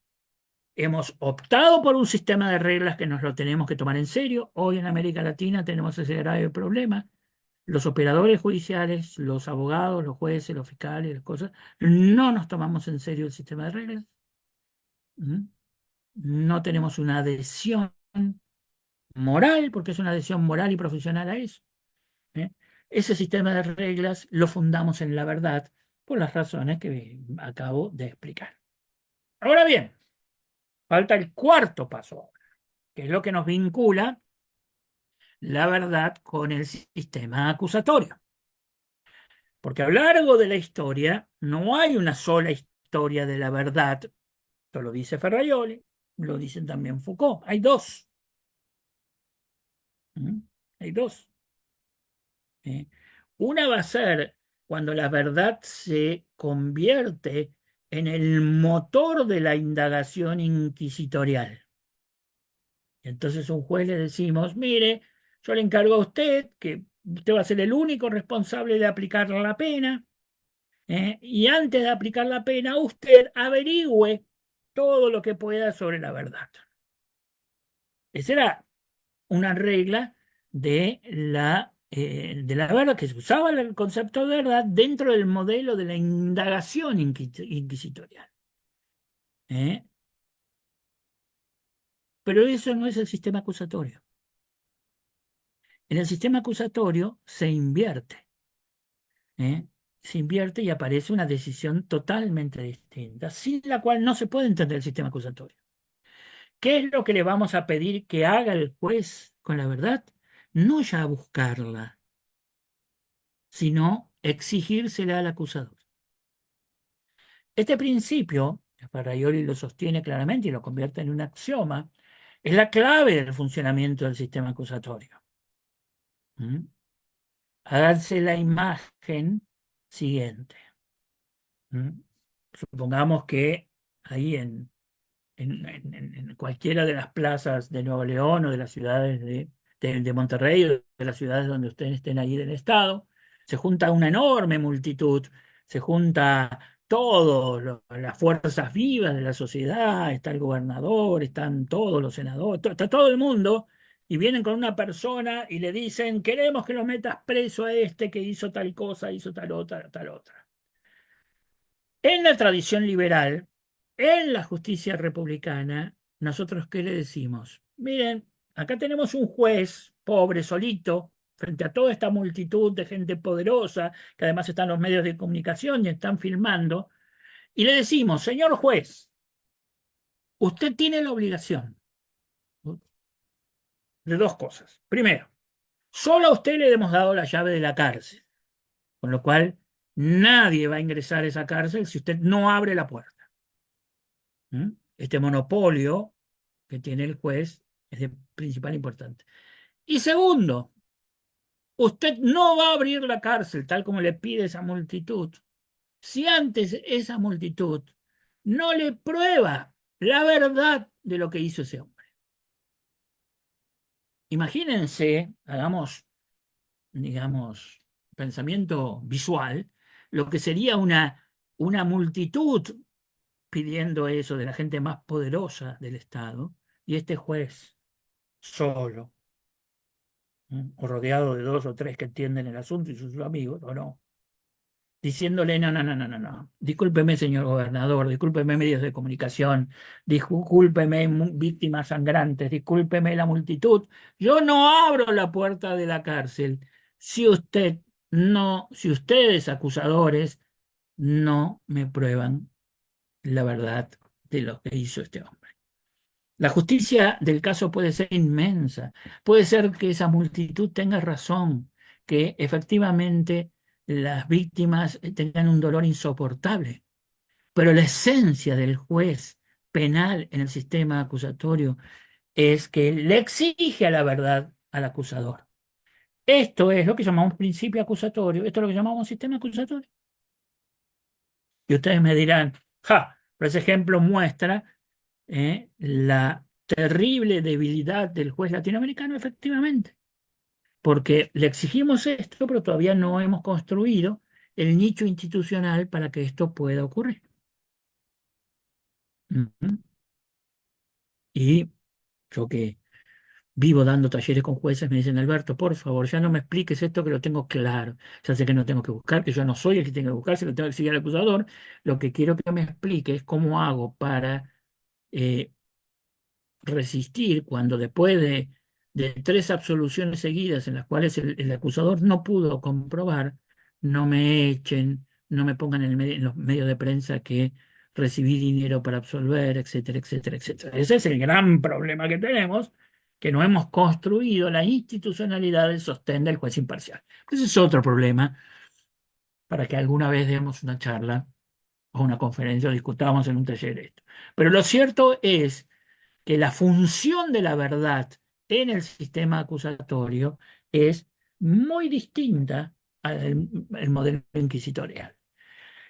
Hemos optado por un sistema de reglas que nos lo tenemos que tomar en serio. Hoy en América Latina tenemos ese grave problema. Los operadores judiciales, los abogados, los jueces, los fiscales, las cosas, no nos tomamos en serio el sistema de reglas. ¿Mm? No tenemos una adhesión moral, porque es una adhesión moral y profesional a eso. ¿Eh? Ese sistema de reglas lo fundamos en la verdad por las razones que acabo de explicar. Ahora bien, falta el cuarto paso, que es lo que nos vincula la verdad con el sistema acusatorio. Porque a lo largo de la historia no hay una sola historia de la verdad. Esto lo dice Ferraioli, lo dicen también Foucault. Hay dos. ¿Mm? Hay dos. ¿Eh? Una va a ser cuando la verdad se convierte en el motor de la indagación inquisitorial. Entonces a un juez le decimos, mire, yo le encargo a usted que usted va a ser el único responsable de aplicar la pena, y antes de aplicar la pena, usted averigüe todo lo que pueda sobre la verdad. Esa era una regla de la verdad, que se usaba el concepto de verdad dentro del modelo de la indagación inquisitorial. ¿Eh? Pero eso no es el sistema acusatorio. En el sistema acusatorio se invierte. ¿Eh? Se invierte y aparece una decisión totalmente distinta, sin la cual no se puede entender el sistema acusatorio. ¿Qué es lo que le vamos a pedir que haga el juez con la verdad? No ya buscarla, sino exigírsela al acusador. Este principio, Ferraioli lo sostiene claramente y lo convierte en un axioma, es la clave del funcionamiento del sistema acusatorio. ¿Mm? A darse la imagen siguiente. ¿Mm? Supongamos que ahí en cualquiera de las plazas de Nuevo León o de las ciudades de Monterrey o de las ciudades donde ustedes estén ahí del estado, se junta una enorme multitud, se junta las fuerzas vivas de la sociedad, está el gobernador, están todos los senadores, está todo el mundo, y vienen con una persona y le dicen, queremos que lo metas preso a este que hizo tal cosa, hizo tal otra, tal otra. En la tradición liberal, en la justicia republicana, nosotros ¿qué le decimos? Miren, acá tenemos un juez pobre, solito, frente a toda esta multitud de gente poderosa, que además están los medios de comunicación y están filmando, y le decimos, señor juez, usted tiene la obligación de dos cosas. Primero, solo a usted le hemos dado la llave de la cárcel, con lo cual nadie va a ingresar a esa cárcel si usted no abre la puerta. Este monopolio que tiene el juez es de principal importancia. Y segundo, usted no va a abrir la cárcel tal como le pide esa multitud si antes esa multitud no le prueba la verdad de lo que hizo ese hombre. Imagínense, hagamos, digamos, pensamiento visual, lo que sería una multitud pidiendo eso de la gente más poderosa del Estado y este juez solo, o rodeado de dos o tres que entienden el asunto y sus amigos, o no. diciéndole, no, no, no, no, no, no. Discúlpeme, señor gobernador, discúlpeme, medios de comunicación, discúlpeme, víctimas sangrantes, discúlpeme la multitud. Yo no abro la puerta de la cárcel si usted no, si ustedes, acusadores, no me prueban la verdad de lo que hizo este hombre. La justicia del caso puede ser inmensa, puede ser que esa multitud tenga razón, que efectivamente las víctimas tengan un dolor insoportable, pero la esencia del juez penal en el sistema acusatorio es que le exige a la verdad al acusador. Esto es lo que llamamos principio acusatorio, esto es lo que llamamos sistema acusatorio. Y ustedes me dirán, ja, pero ese ejemplo muestra la terrible debilidad del juez latinoamericano, efectivamente, porque le exigimos esto, pero todavía no hemos construido el nicho institucional para que esto pueda ocurrir. Ujú. Y yo que vivo dando talleres con jueces me dicen, Alberto, por favor, ya no me expliques esto que lo tengo claro. Ya sé que no tengo que buscar, que yo no soy el que tengo que buscar, si lo tengo que exigir al acusador. Lo que quiero que me explique es cómo hago para eh, resistir cuando después de tres absoluciones seguidas en las cuales el acusador no pudo comprobar, no me echen, no me pongan en los medios de prensa que recibí dinero para absolver, etcétera, etcétera, etcétera. Ese es el gran problema que tenemos, que no hemos construido la institucionalidad del sostén del juez imparcial. Ese es otro problema para que alguna vez demos una charla o una conferencia o discutamos en un taller esto. Pero lo cierto es que la función de la verdad en el sistema acusatorio es muy distinta al modelo inquisitorial.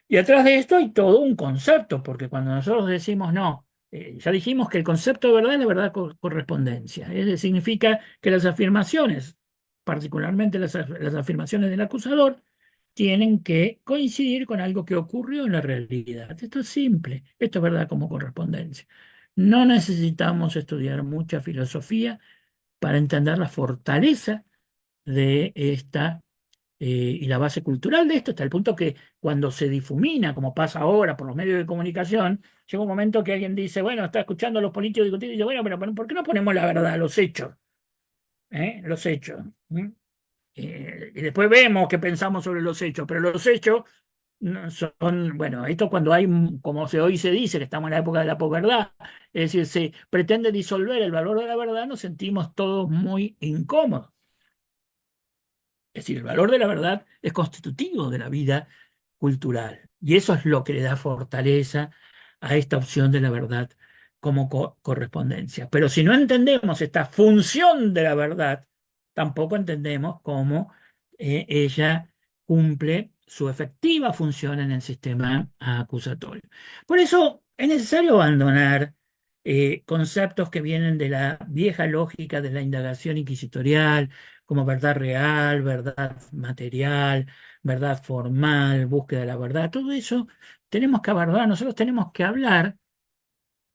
Y atrás de esto hay todo un concepto, porque cuando nosotros decimos no, ya dijimos que el concepto de verdad es la verdad correspondencia. Significa que las afirmaciones, particularmente las afirmaciones del acusador, tienen que coincidir con algo que ocurrió en la realidad. Esto es simple, esto es verdad como correspondencia. No necesitamos estudiar mucha filosofía para entender la fortaleza de esta y la base cultural de esto, hasta el punto que cuando se difumina, como pasa ahora por los medios de comunicación, llega un momento que alguien dice, bueno, está escuchando a los políticos discutir, y dice, bueno, pero ¿por qué no ponemos la verdad, los hechos? Los hechos. Y después vemos qué pensamos sobre los hechos, pero los hechos no son, bueno, esto cuando hay, como hoy se dice, que estamos en la época de la posverdad, es decir, se pretende disolver el valor de la verdad, nos sentimos todos muy incómodos. Es decir, el valor de la verdad es constitutivo de la vida cultural. Y eso es lo que le da fortaleza a esta opción de la verdad como correspondencia. Pero si no entendemos esta función de la verdad, tampoco entendemos cómo ella cumple su efectiva función en el sistema acusatorio. Por eso es necesario abandonar conceptos que vienen de la vieja lógica de la indagación inquisitorial, como verdad real, verdad material, verdad formal, búsqueda de la verdad, todo eso tenemos que abordar. Nosotros tenemos que hablar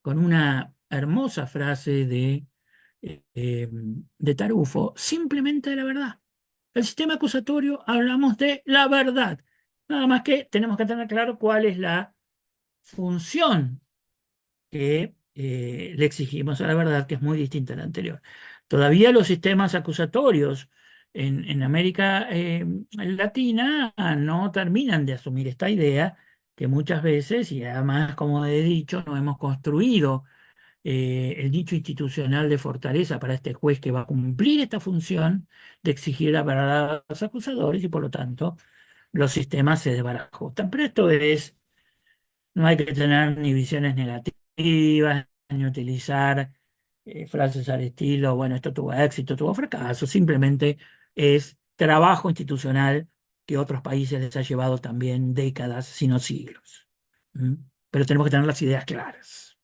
con una hermosa frase de Tarufo, simplemente de la verdad. El sistema acusatorio hablamos de la verdad. Nada más que tenemos que tener claro cuál es la función que le exigimos a la verdad, que es muy distinta a la anterior. Todavía los sistemas acusatorios en América Latina no terminan de asumir esta idea que muchas veces, y además, como he dicho, no hemos construido el nicho institucional de fortaleza para este juez que va a cumplir esta función de exigir la verdad a los acusadores y por lo tanto los sistemas se desbarajusten. Pero esto es, no hay que tener ni visiones negativas, ni utilizar frases al estilo, bueno, esto tuvo éxito, tuvo fracaso, simplemente es trabajo institucional que otros países les ha llevado también décadas, si no siglos. ¿Mm? Pero tenemos que tener las ideas claras.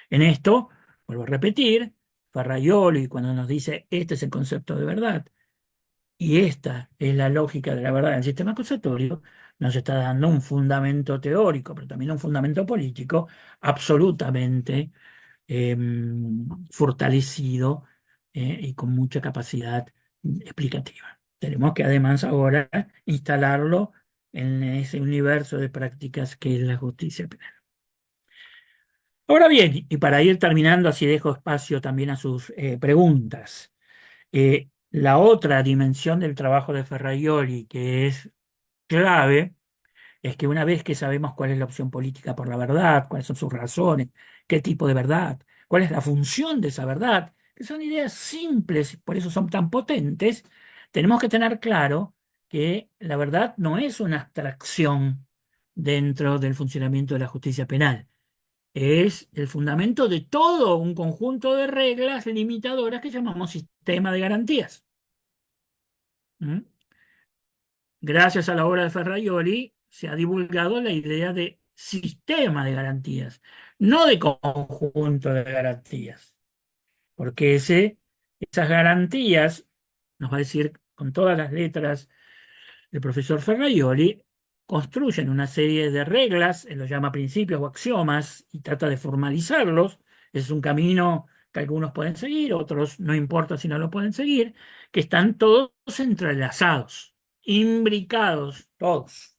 En esto, vuelvo a repetir, Ferraioli, cuando nos dice este es el concepto de verdad, y esta es la lógica de la verdad del sistema acusatorio, nos está dando un fundamento teórico, pero también un fundamento político absolutamente fortalecido y con mucha capacidad explicativa. Tenemos que además ahora instalarlo en ese universo de prácticas que es la justicia penal. Ahora bien, y para ir terminando, así dejo espacio también a sus preguntas. La otra dimensión del trabajo de Ferraioli, que es clave, es que una vez que sabemos cuál es la opción política por la verdad, cuáles son sus razones, qué tipo de verdad, cuál es la función de esa verdad, que son ideas simples, por eso son tan potentes, tenemos que tener claro que la verdad no es una abstracción dentro del funcionamiento de la justicia penal. Es el fundamento de todo un conjunto de reglas limitadoras que llamamos sistema de garantías. ¿Mm? Gracias a la obra de Ferraioli se ha divulgado la idea de sistema de garantías, no de conjunto de garantías, porque esas garantías, nos va a decir con todas las letras el profesor Ferraioli, construyen una serie de reglas, él los llama principios o axiomas, y trata de formalizarlos. Es un camino que algunos pueden seguir, otros no importa si no lo pueden seguir, que están todos entrelazados, imbricados, todos.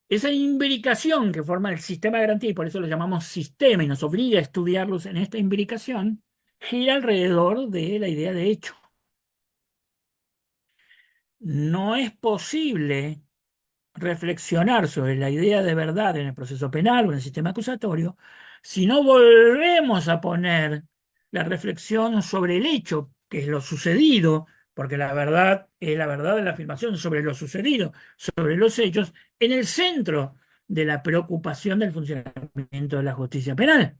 Esa imbricación que forma el sistema de garantía, y por eso lo llamamos sistema y nos obliga a estudiarlos en esta imbricación, gira alrededor de la idea de hecho. No es posible reflexionar sobre la idea de verdad en el proceso penal o en el sistema acusatorio si no volvemos a poner la reflexión sobre el hecho, que es lo sucedido, porque la verdad es la verdad de la afirmación sobre lo sucedido, sobre los hechos, en el centro de la preocupación del funcionamiento de la justicia penal.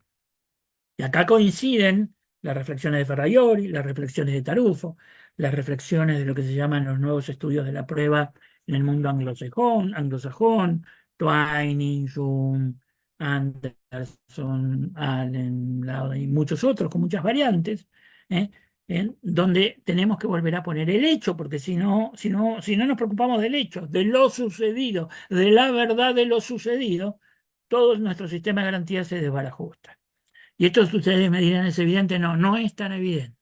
Y acá coinciden las reflexiones de Ferraioli, las reflexiones de Tarufo, las reflexiones de lo que se llaman los nuevos estudios de la prueba en el mundo anglosajón, Twining, Jung, Anderson, Allen, Lauda y muchos otros con muchas variantes, ¿eh? En donde tenemos que volver a poner el hecho, porque si no nos preocupamos del hecho, de lo sucedido, de la verdad de lo sucedido, todo nuestro sistema de garantías se desbarajusta. Y esto ustedes me dirán, ¿es evidente? No, no es tan evidente.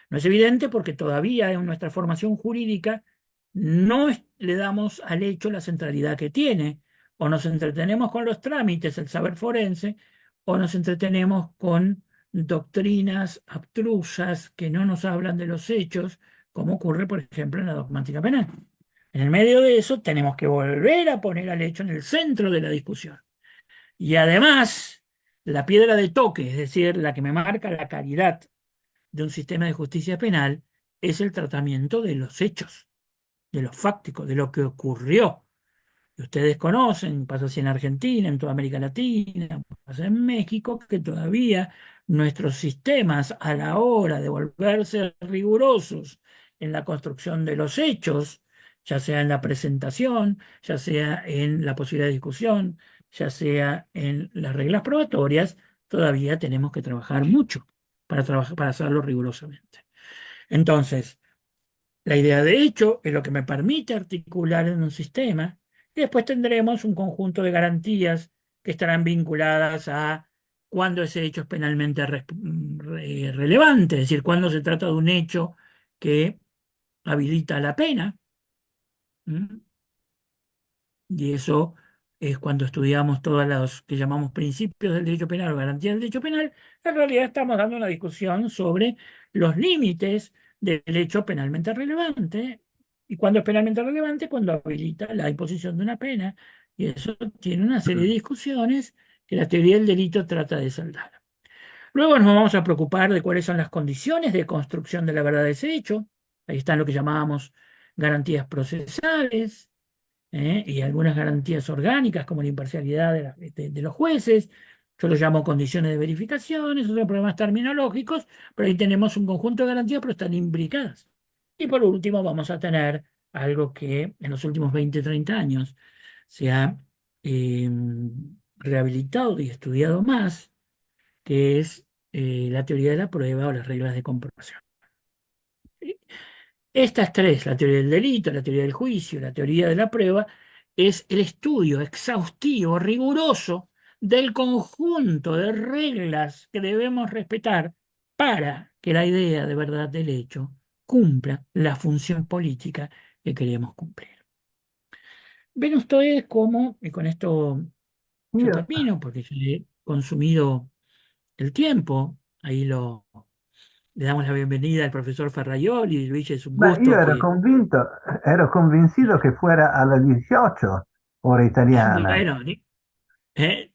No es evidente porque todavía en nuestra formación jurídica le damos al hecho la centralidad que tiene. O nos entretenemos con los trámites, el saber forense, o nos entretenemos con doctrinas abstrusas que no nos hablan de los hechos, como ocurre, por ejemplo, en la dogmática penal. En el medio de eso tenemos que volver a poner al hecho en el centro de la discusión. Y además, la piedra de toque, es decir, la que me marca la calidad de un sistema de justicia penal, es el tratamiento de los hechos, de los fácticos, de lo que ocurrió. Y ustedes conocen, pasa así en Argentina, en toda América Latina, pasa en México, que todavía nuestros sistemas a la hora de volverse rigurosos en la construcción de los hechos, ya sea en la presentación, ya sea en la posibilidad de discusión, ya sea en las reglas probatorias, todavía tenemos que trabajar mucho para hacerlo rigurosamente. Entonces, la idea de hecho es lo que me permite articular en un sistema y después tendremos un conjunto de garantías que estarán vinculadas a cuándo ese hecho es penalmente relevante, es decir, cuándo se trata de un hecho que habilita la pena. ¿Mm? Y eso es cuando estudiamos todos los que llamamos principios del derecho penal o garantías del derecho penal, en realidad estamos dando una discusión sobre los límites del hecho penalmente relevante. ¿Y cuándo es penalmente relevante? Cuando habilita la imposición de una pena. Y eso tiene una serie de discusiones que la teoría del delito trata de saldar. Luego nos vamos a preocupar de cuáles son las condiciones de construcción de la verdad de ese hecho. Ahí están lo que llamábamos garantías procesales, y algunas garantías orgánicas como la imparcialidad de los jueces. Yo lo llamo condiciones de verificación, esos son problemas terminológicos, pero ahí tenemos un conjunto de garantías, pero están imbricadas. Y por último vamos a tener algo que en los últimos 20, 30 años se ha eh, rehabilitado y estudiado más, que es la teoría de la prueba o las reglas de comprobación. Estas tres, la teoría del delito, la teoría del juicio, la teoría de la prueba, es el estudio exhaustivo, riguroso del conjunto de reglas que debemos respetar para que la idea de verdad del hecho cumpla la función política que queremos cumplir. ven ustedes cómo, y con esto yo Io, termino, porque ya he consumido el tiempo, le damos la bienvenida al profesor Ferraioli. Luigi, es un ma io gusto que, ero convencido che fuera alle 18 ora italiana. bueno, eh,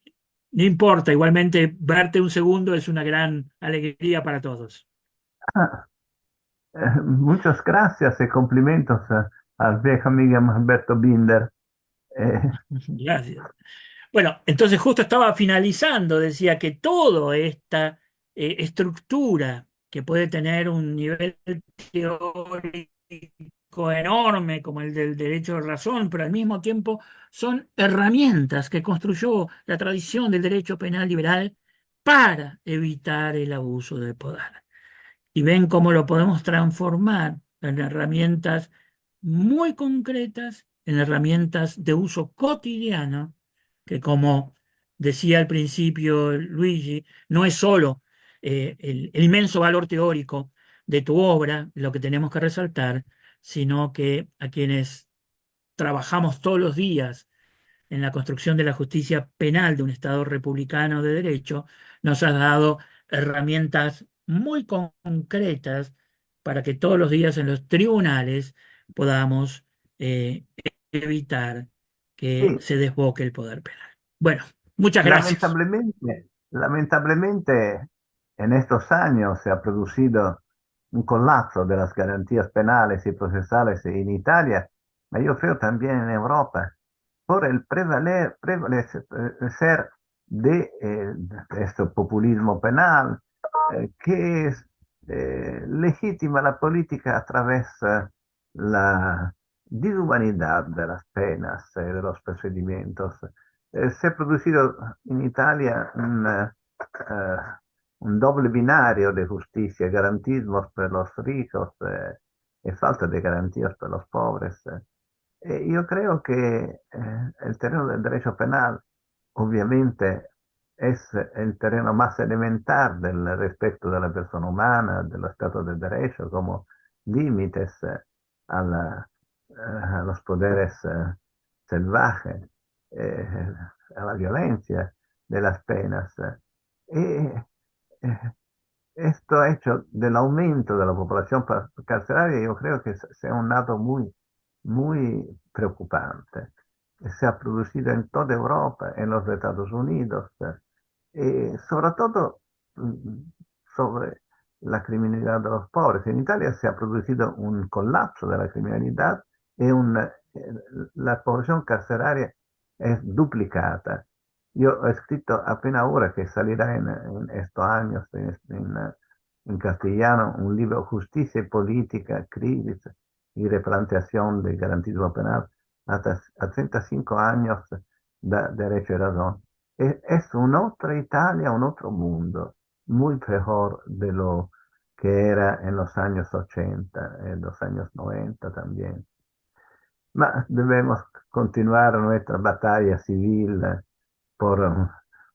no importa, igualmente verte un segundo es una gran alegría para todos. Ah, muchas gracias y cumplimentos al viejo amigo Alberto Binder. Eh, Gracias. Bueno, entonces justo estaba finalizando, decía que toda esta estructura que puede tener un nivel teórico enorme como el del derecho de razón, pero al mismo tiempo son herramientas que construyó la tradición del derecho penal liberal para evitar el abuso del poder. Y ven cómo lo podemos transformar en herramientas muy concretas, en herramientas de uso cotidiano, que como decía al principio Luigi, no es solo el inmenso valor teórico de tu obra lo que tenemos que resaltar, sino que a quienes trabajamos todos los días en la construcción de la justicia penal de un Estado republicano de derecho, nos has dado herramientas muy concretas para que todos los días en los tribunales podamos eh, evitar que sì, se desboque el poder penal. Bueno, muchas gracias. lamentablemente en estos años se ha producido un colapso de las garantías penales y procesales en Italia, pero yo creo también en Europa, por el prevalecer de este populismo penal que legitima la política a través la dishumanidad de las penas, de los procedimientos. Se ha producido en Italia un doble binario de justicia, garantismos para los ricos y falta de garantías para los pobres. Yo creo que el terreno del derecho penal obviamente es el terreno más elemental del respeto de la persona humana, del Estado de Derecho, como límites a los poderes salvajes, eh, a la violencia de las penas. Y eh, esto ha hecho del aumento de la población carcelaria, yo creo que sea un dato muy preocupante. Se ha producido en toda Europa, en los Estados Unidos, sobre todo sobre la criminalidad de los pobres. En Italia se ha producido un colapso de la criminalidad y la población carcelaria es duplicata. Yo he escrito apenas ahora que salirá en estos años en castellano un libro Justicia y Política, Crisis y Replanteación del Garantismo Penal a 35 años de derecho y razón. Es una otra Italia, un otro mundo, muy peor de lo que era en los años 80, en los años 90 también. Ma debemos continuar nuestra batalla civil por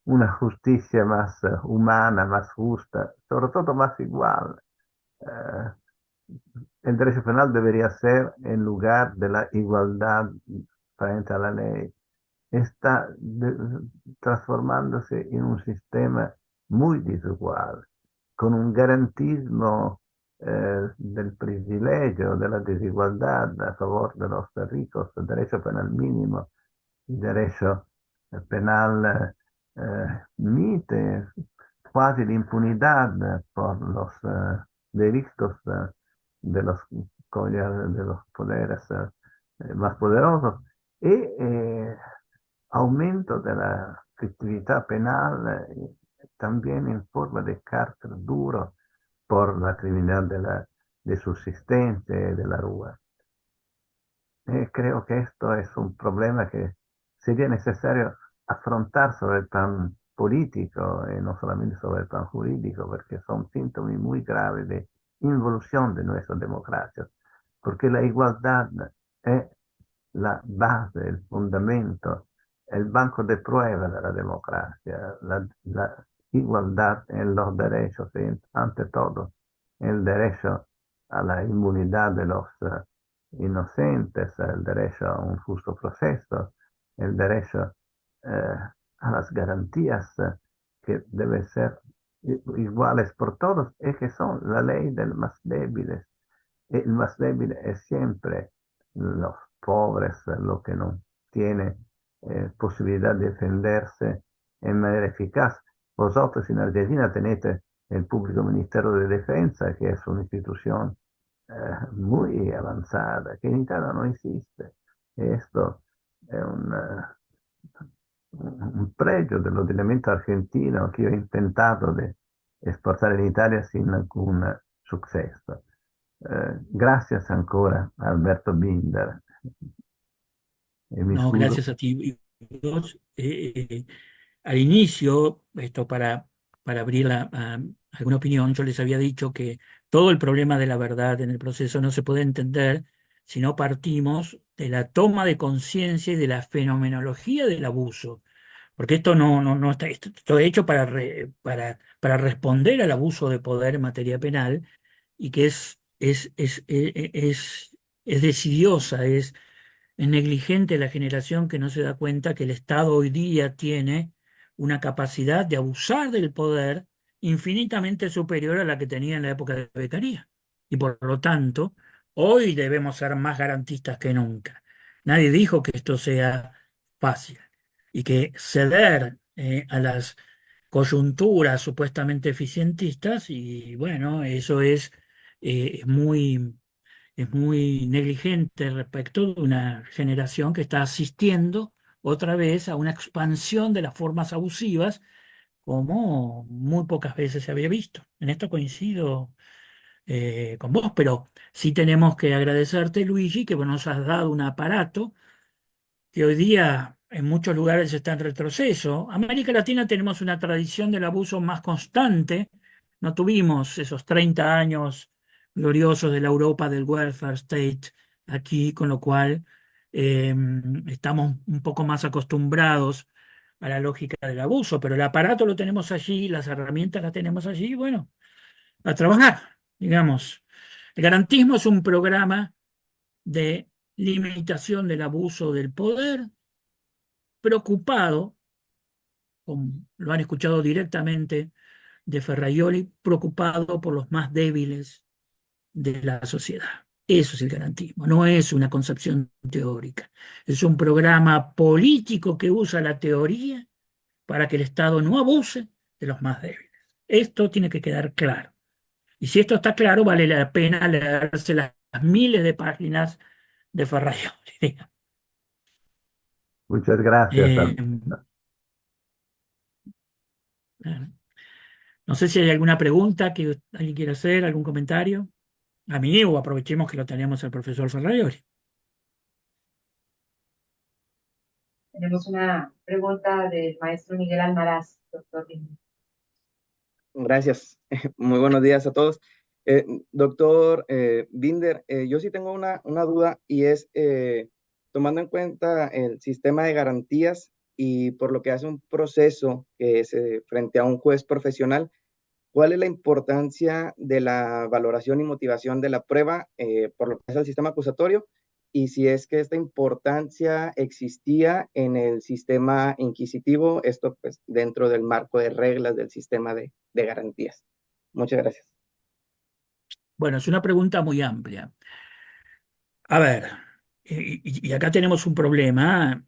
una justicia más humana, más justa, sobre todo más igual. Eh, el derecho penal debería ser en lugar de la igualdad frente a la ley. Está transformándose en un sistema muy desigual, con un garantismo del privilegio, de la desigualdad a favor de los ricos, el derecho penal mínimo, el derecho penal mite, quasi l'impunidad por los delitos de de los poderes más poderosos y aumento de la efectividad penal también en forma de cárcel duro por la criminalidad de subsistencia y de la rúa. Creo que esto es un problema que sería necesario afrontar sobre el plan político y no solamente sobre el plan jurídico, porque son síntomas muy graves de involución de nuestras democracias, porque la igualdad es la base, el fundamento, el banco de prueba de la democracia, la igualdad en los derechos y ante todo el derecho a la inmunidad de los inocentes, el derecho a un justo proceso, el derecho a las garantías que deben ser iguales por todos, es que son la ley del más débiles. El más débil es siempre los pobres, lo que no tiene posibilidad de defenderse en manera eficaz. Vosotros en Argentina tenéis el Público Ministerio de Defensa, que es una institución muy avanzada, que en Italia no existe. Esto es un pregio dell'ordinamento argentino che io ho intentato di esportare in Italia sin alcun successo. Gracias ancora Alberto Binder. E mi No, scuso. gracias a ti. Y vos, al inicio, esto para abrir alguna opinión, yo les había dicho que todo el problema de la verdad en el proceso no se puede entender si no partimos de la toma de conciencia y de la fenomenología del abuso. Porque esto no está, esto está hecho para responder al abuso de poder en materia penal y que es decidiosa, es negligente la generación que no se da cuenta que el Estado hoy día tiene una capacidad de abusar del poder infinitamente superior a la que tenía en la época de Beccaria. Y por lo tanto, hoy debemos ser más garantistas que nunca. Nadie dijo que esto sea fácil y que ceder a las coyunturas supuestamente eficientistas, y bueno, eso es muy negligente respecto de una generación que está asistiendo otra vez a una expansión de las formas abusivas como muy pocas veces se había visto. En esto coincido con vos, pero sí tenemos que agradecerte, Luigi, que vos nos has dado un aparato que hoy día en muchos lugares está en retroceso. América Latina tenemos una tradición del abuso más constante. No tuvimos esos 30 años gloriosos de la Europa del welfare state aquí, con lo cual eh, estamos un poco más acostumbrados a la lógica del abuso, pero el aparato lo tenemos allí, las herramientas las tenemos allí, y bueno, a trabajar, digamos. El garantismo es un programa de limitación del abuso del poder, preocupado, como lo han escuchado directamente de Ferraioli, preocupado por los más débiles de la sociedad. Eso es el garantismo, no es una concepción teórica. Es un programa político que usa la teoría para que el Estado no abuse de los más débiles. Esto tiene que quedar claro. Y si esto está claro, vale la pena leerse las miles de páginas de Ferraioli. Muchas gracias. Eh, no sé si hay alguna pregunta que alguien quiera hacer, algún comentario. A mí, o aprovechemos que lo tenemos el profesor Ferraioli. Tenemos una pregunta del maestro Miguel Almaraz, doctor. Gracias. Muy buenos días a todos. Doctor Binder, yo sí tengo una duda y es, tomando en cuenta el sistema de garantías y por lo que hace un proceso que es frente a un juez profesional, ¿cuál es la importancia de la valoración y motivación de la prueba por lo que es el sistema acusatorio? Y si es que esta importancia existía en el sistema inquisitivo, esto pues dentro del marco de reglas del sistema de garantías. Muchas gracias. Bueno, es una pregunta muy amplia. A ver, y acá tenemos un problema.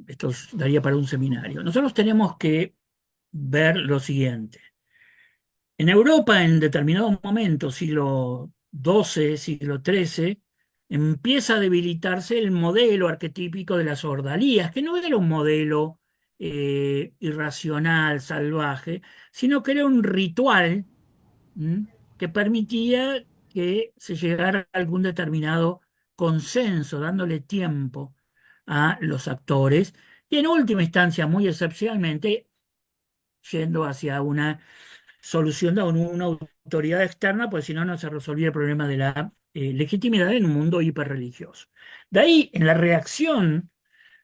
Esto daría para un seminario. Nosotros tenemos que ver lo siguiente. En Europa, en determinado momento, siglo XII, siglo XIII, empieza a debilitarse el modelo arquetípico de las ordalías, que no era un modelo irracional, salvaje, sino que era un ritual, ¿m? Que permitía que se llegara a algún determinado consenso, dándole tiempo a los actores, y en última instancia, muy excepcionalmente, yendo hacia una solución de una autoridad externa, pues si no, no se resolvía el problema de la legitimidad en un mundo hiperreligioso. De ahí, en la reacción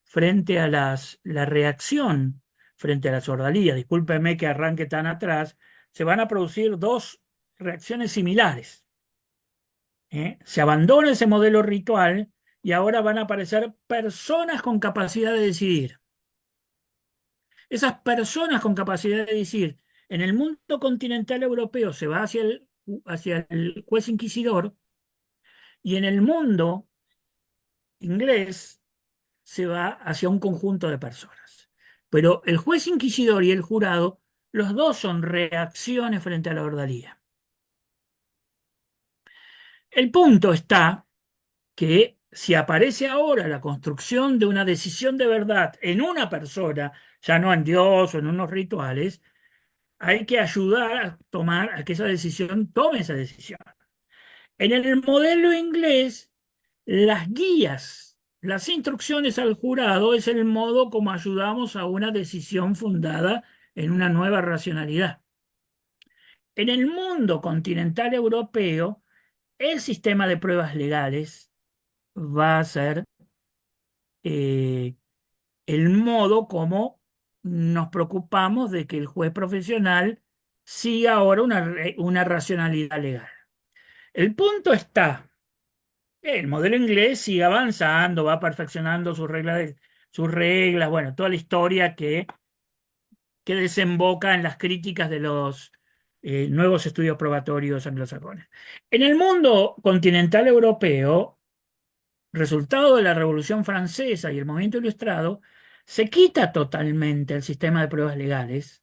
frente a la reacción frente a las ordalías, discúlpeme que arranque tan atrás, se van a producir dos reacciones similares. Se abandona ese modelo ritual y ahora van a aparecer personas con capacidad de decidir. Esas personas con capacidad de decidir en el mundo continental europeo se va hacia el juez inquisidor, y en el mundo inglés se va hacia un conjunto de personas. Pero el juez inquisidor y el jurado, los dos son reacciones frente a la ordalía. El punto está que si aparece ahora la construcción de una decisión de verdad en una persona, ya no en Dios o en unos rituales, hay que ayudar a tomar a que esa decisión tome esa decisión. En el modelo inglés, las guías, las instrucciones al jurado es el modo como ayudamos a una decisión fundada en una nueva racionalidad. En el mundo continental europeo, el sistema de pruebas legales va a ser eh, el modo como nos preocupamos de que el juez profesional siga ahora una racionalidad legal. El punto está, el modelo inglés sigue avanzando, va perfeccionando sus reglas, bueno, toda la historia que desemboca en las críticas de los nuevos estudios probatorios anglosajones. En el mundo continental europeo, resultado de la Revolución Francesa y el movimiento ilustrado, se quita totalmente el sistema de pruebas legales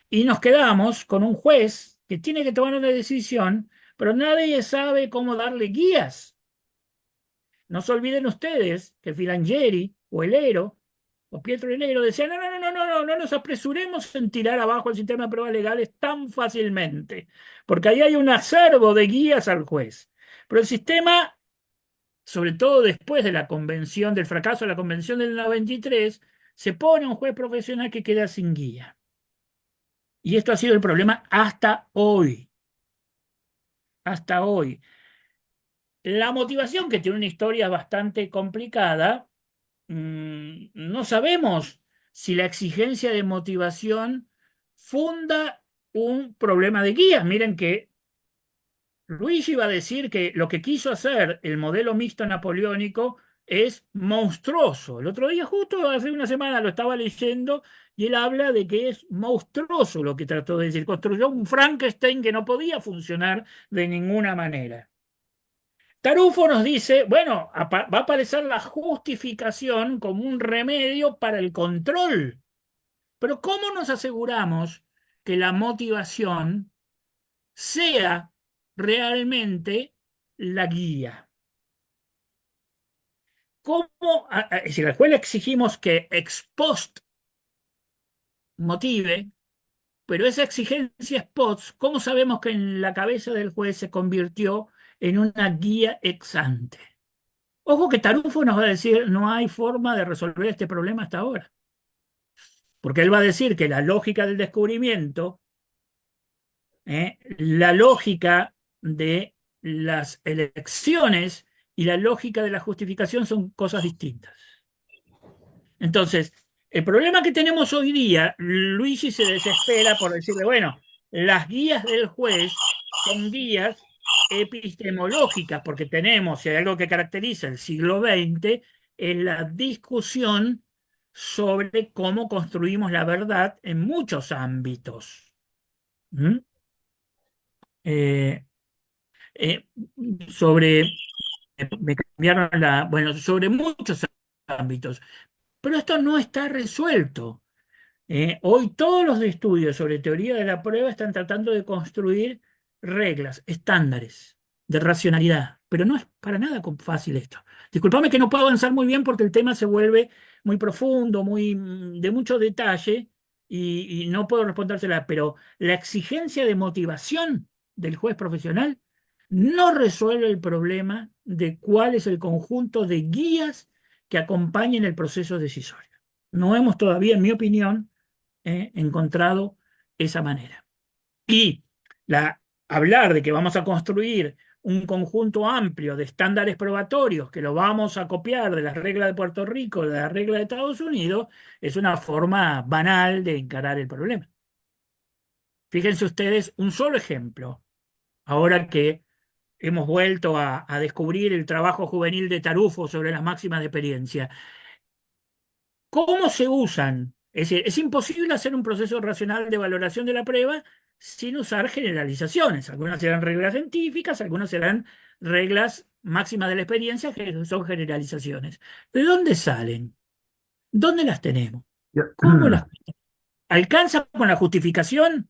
y nos quedamos con un juez que tiene que tomar una decisión, pero nadie sabe cómo darle guías. No se olviden ustedes que Filangieri o Helero o Pietro Helero decían, no nos apresuremos en tirar abajo el sistema de pruebas legales tan fácilmente, porque ahí hay un acervo de guías al juez. Pero el sistema, sobre todo después de la convención, del fracaso de la convención del 93, se pone un juez profesional que queda sin guía. Y esto ha sido el problema hasta hoy. Hasta hoy. La motivación, que tiene una historia bastante complicada, no sabemos si la exigencia de motivación funda un problema de guías. Miren que Luigi va a decir que lo que quiso hacer el modelo mixto napoleónico es monstruoso. El otro día, justo hace una semana, lo estaba leyendo y él habla de que es monstruoso lo que trató de decir. Construyó un Frankenstein que no podía funcionar de ninguna manera. Tarufo nos dice, bueno, va a aparecer la justificación como un remedio para el control. Pero ¿cómo nos aseguramos que la motivación sea realmente la guía? ¿Cómo, si a la escuela exigimos que ex post motive, pero esa exigencia ex post, ¿cómo sabemos que en la cabeza del juez se convirtió en una guía ex ante? Ojo que Tarufo nos va a decir, no hay forma de resolver este problema hasta ahora. Porque él va a decir que la lógica del descubrimiento, la lógica de las elecciones y la lógica de la justificación son cosas distintas. Entonces, el problema que tenemos hoy día, Luigi se desespera por decirle, bueno, las guías del juez son guías epistemológicas, porque tenemos, si hay algo que caracteriza el siglo XX, es la discusión sobre cómo construimos la verdad en muchos ámbitos. ¿Mm? Eh, eh, sobre, me cambiaron bueno, sobre muchos ámbitos, pero esto no está resuelto. Hoy todos los estudios sobre teoría de la prueba están tratando de construir reglas, estándares de racionalidad, pero no es para nada fácil esto. Disculpame que no puedo avanzar muy bien porque el tema se vuelve muy profundo, de mucho detalle y no puedo respondérsela, pero la exigencia de motivación del juez profesional no resuelve el problema de cuál es el conjunto de guías que acompañen el proceso decisorio. No hemos todavía, en mi opinión, encontrado esa manera. Y hablar de que vamos a construir un conjunto amplio de estándares probatorios que lo vamos a copiar de las reglas de Puerto Rico, de las reglas de Estados Unidos, es una forma banal de encarar el problema. Fíjense ustedes un solo ejemplo, ahora que hemos vuelto a descubrir el trabajo juvenil de Tarufo sobre las máximas de experiencia. ¿Cómo se usan? Es decir, es imposible hacer un proceso racional de valoración de la prueba sin usar generalizaciones. Algunas serán reglas científicas, algunas serán reglas máximas de la experiencia, que son generalizaciones. ¿De dónde salen? ¿Dónde las tenemos? Yo, ¿Cómo las alcanza con la justificación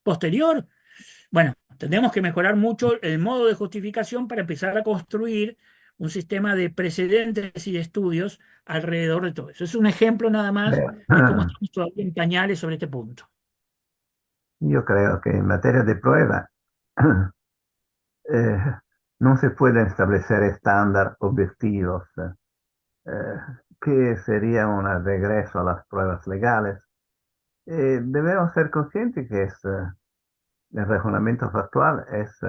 posterior? Bueno, tendremos que mejorar mucho el modo de justificación para empezar a construir un sistema de precedentes y de estudios alrededor de todo eso. Es un ejemplo nada más de cómo estamos todavía en pañales sobre este punto. Io credo che in materia di prueba non si pueden establecer estándar objetivos, que sería un regreso a las pruebas legales. Debemos ser conscientes que el razonamiento factual es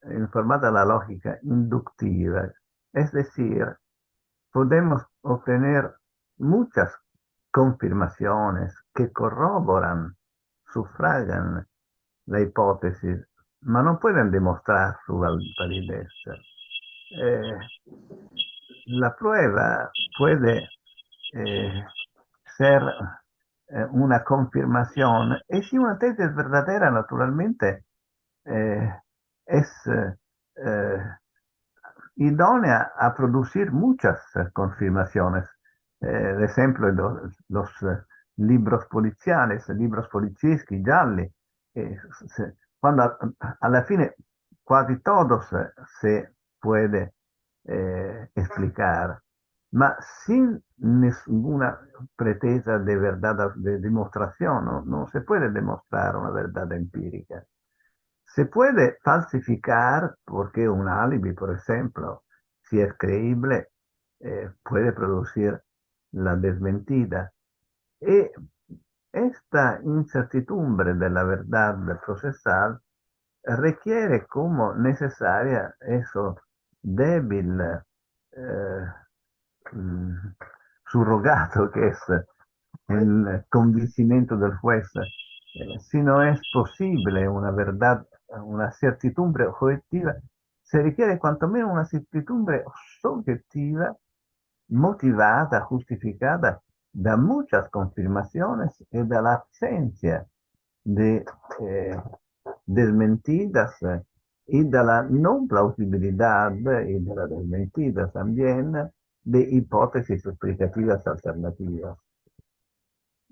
informada la lógica inductiva, es decir, podemos obtener muchas confirmaciones que corroboran, sufragan la hipótesis, ma no pueden demostrar su validez. Eh, la prueba puede ser una confirmación y si una tesis es verdadera, naturalmente, es idónea a producir muchas confirmaciones. Ad esempio, los libros poliziales, libros polizieschi gialli, quando alla fine quasi todos se puede explicar, ma sin ninguna pretesa de verdad, de demostración, no se puede demostrar una verdad empírica. Se puede falsificar porque un alibi, por ejemplo, si es creíble, puede producir la desmentida. Y esta incertidumbre de la verdad procesal requiere como necesaria eso débil eh, mm, surrogato que es el convencimiento del juez. Si no es posible una verdad, una certidumbre objetiva, se requiere cuanto menos una certidumbre subjetiva, motivada, justificada da muchas confirmaciones y de la ausencia de desmentidas y de la no plausibilidad y de la desmentida también de hipótesis explicativas alternativas.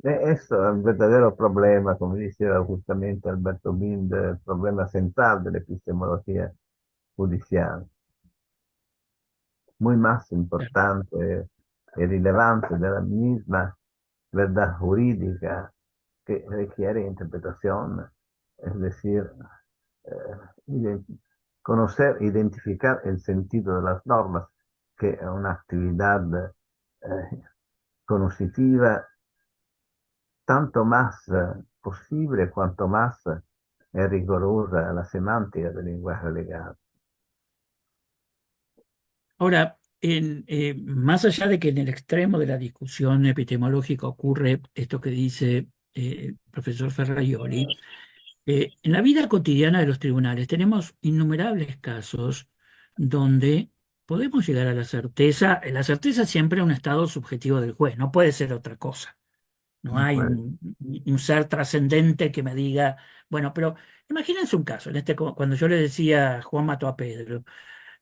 Esto es un verdadero problema, como decía justamente Alberto Binder, el problema central de la epistemología judicial. Muy más importante y relevante de la misma verdad jurídica que requiere interpretación, es decir, conocer, identificar el sentido de las normas, que es una actividad conoscitiva tanto más posible cuanto más es rigurosa la semántica del lenguaje legal. Ahora, más allá de que en el extremo de la discusión epistemológica ocurre esto que dice el profesor Ferraioli, en la vida cotidiana de los tribunales tenemos innumerables casos donde podemos llegar a la certeza siempre es un estado subjetivo del juez, no puede ser otra cosa. No hay Pues, un ser trascendente que me diga, bueno, pero imagínense un caso, cuando yo le decía Juan mató a Pedro,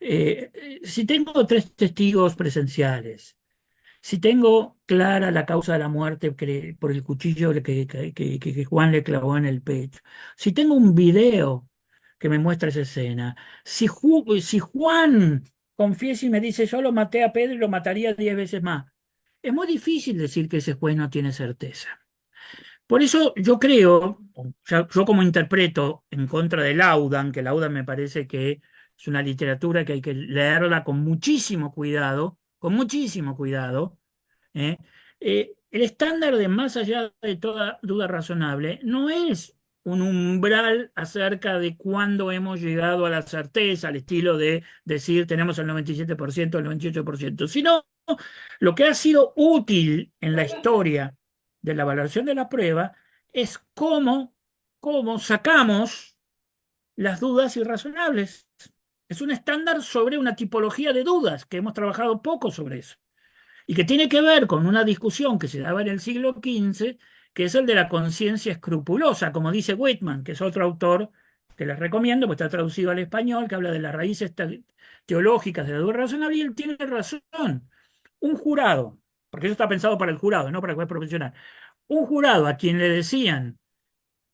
si tengo tres testigos presenciales, si tengo clara la causa de la muerte por el cuchillo que Juan le clavó en el pecho, si tengo un video que me muestra esa escena, si Juan confiesa y me dice yo lo maté a Pedro y lo mataría 10 veces más, es muy difícil decir que ese juez no tiene certeza. Por eso yo creo, yo como interpreto en contra de Laudan, que Laudan me parece que es una literatura que hay que leerla con muchísimo cuidado, ¿eh? El estándar de más allá de toda duda razonable no es un umbral acerca de cuándo hemos llegado a la certeza, al estilo de decir tenemos el 97%, el 98%, sino lo que ha sido útil en la historia de la valoración de la prueba es cómo sacamos las dudas irrazonables. Es un estándar sobre una tipología de dudas, que hemos trabajado poco sobre eso, y que tiene que ver con una discusión que se daba en el siglo XV, que es el de la conciencia escrupulosa, como dice Whitman, que es otro autor que les recomiendo, porque está traducido al español, que habla de las raíces teológicas de la duda razonable, y él tiene razón. Un jurado, porque eso está pensado para el jurado, no para el juez profesional, un jurado a quien le decían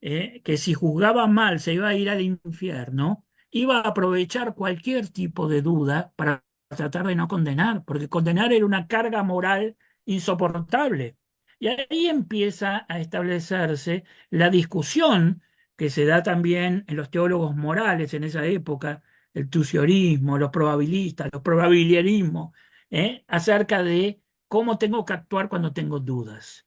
que si juzgaba mal se iba a ir al infierno, iba a aprovechar cualquier tipo de duda para tratar de no condenar, porque condenar era una carga moral insoportable. Y ahí empieza a establecerse la discusión que se da también en los teólogos morales en esa época, el tuciorismo, los probabilistas, los probabiliarismos, acerca de cómo tengo que actuar cuando tengo dudas.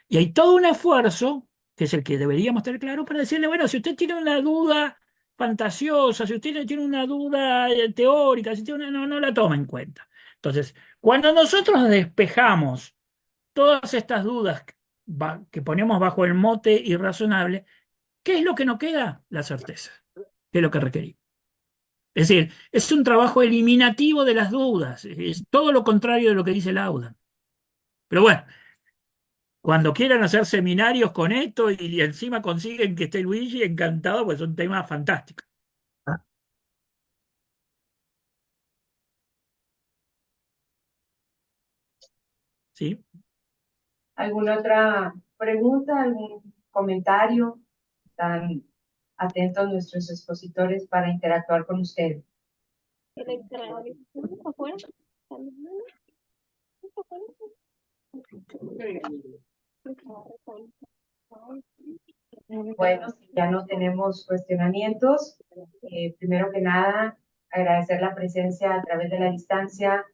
Y hay todo un esfuerzo que es el que deberíamos tener claro, para decirle, bueno, si usted tiene una duda fantasiosa, si usted tiene una duda teórica, si tiene no la toma en cuenta. Entonces, cuando nosotros despejamos todas estas dudas que ponemos bajo el mote irrazonable, ¿qué es lo que nos queda? La certeza, que es lo que requerimos. Es decir, es un trabajo eliminativo de las dudas, es todo lo contrario de lo que dice Lauda. Pero bueno, cuando quieran hacer seminarios con esto y encima consiguen que esté Luigi, encantado, pues son temas fantásticos. Ah, ¿Sí? ¿Alguna otra pregunta, algún comentario? Están atentos nuestros expositores para interactuar con ustedes. Bueno, si ya no tenemos cuestionamientos, primero que nada, agradecer la presencia a través de la distancia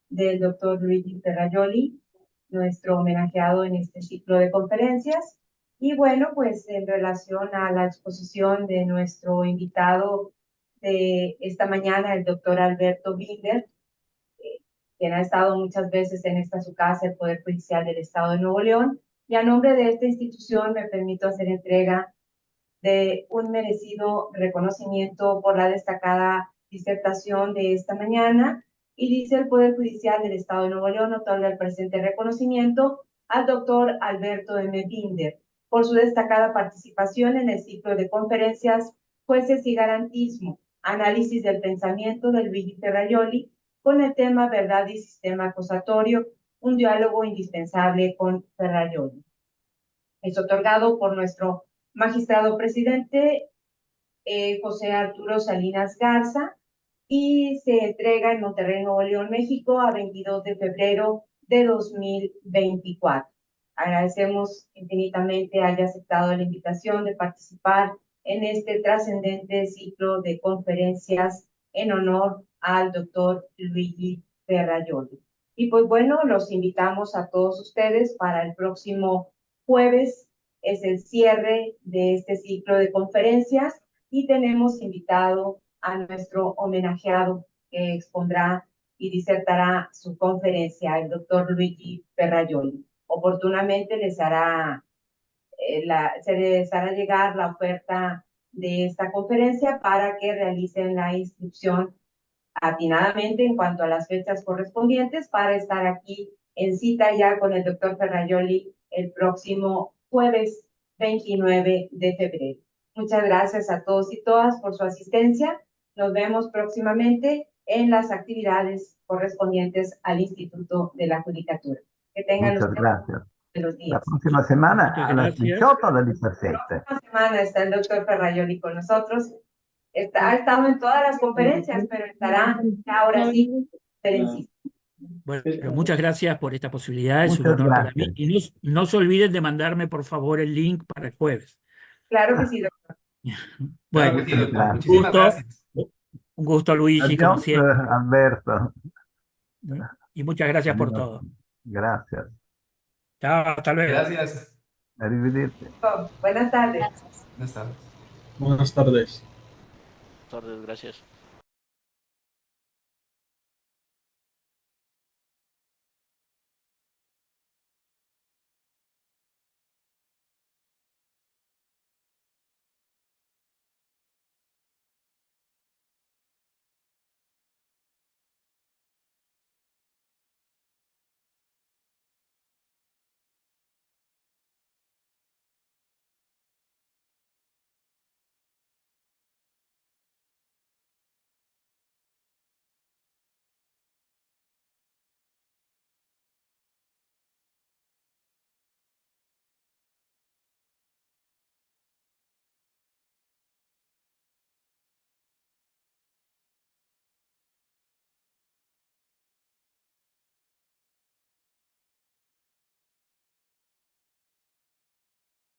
del doctor Luigi Ferrajoli, nuestro homenajeado en este ciclo de conferencias. Y bueno, pues en relación a la exposición de nuestro invitado de esta mañana, el doctor Alberto Binder, quien ha estado muchas veces en esta su casa, el Poder Judicial del Estado de Nuevo León, y a nombre de esta institución me permito hacer entrega de un merecido reconocimiento por la destacada disertación de esta mañana, y dice el Poder Judicial del Estado de Nuevo León otorga el presente reconocimiento al doctor Alberto M. Binder por su destacada participación en el ciclo de conferencias Jueces y Garantismo, análisis del pensamiento de Luigi Ferrajoli, con el tema Verdad y Sistema Acusatorio, un diálogo indispensable con Ferrajoli. Es otorgado por nuestro magistrado presidente José Arturo Salinas Garza, y se entrega en Monterrey, Nuevo León, México, a 22 de febrero de 2024. Agradecemos infinitamente haya aceptado la invitación de participar en este trascendente ciclo de conferencias en honor al doctor Luigi Ferrajoli. Y pues bueno, los invitamos a todos ustedes para el próximo jueves, es el cierre de este ciclo de conferencias, y tenemos invitado a nuestro homenajeado que expondrá y disertará su conferencia, el doctor Luigi Ferrajoli. Oportunamente se les hará llegar la oferta de esta conferencia para que realicen la inscripción atinadamente en cuanto a las fechas correspondientes para estar aquí en cita ya con el doctor Ferrajoli el próximo jueves 29 de febrero. Muchas gracias a todos y todas por su asistencia. Nos vemos próximamente en las actividades correspondientes al Instituto de la Judicatura. Que tengan muchas ustedes gracias. buenos La días. próxima semana Muchas a las gracias. 18 o las 17. Esta semana está el doctor Ferrajoli con nosotros. Ha estado en todas las conferencias, pero estará ahora sí conferencista. Bueno, muchas gracias por esta posibilidad, es un Muchas honor para mí. gracias. Y no se olviden de mandarme, por favor, el link para el jueves. Claro que sí, doctor. Claro Bueno, que sí, Muchas doctor. un gracias. Muchísimas gusto, gracias. un gusto, Luigi, como Adiós, siempre. Alberto. Y muchas gracias por Adiós. todo. Gracias. Chao, hasta luego. Gracias. Arrivederci. Buenas tardes. Buenas tardes. Buenas tardes. Tardes, gracias.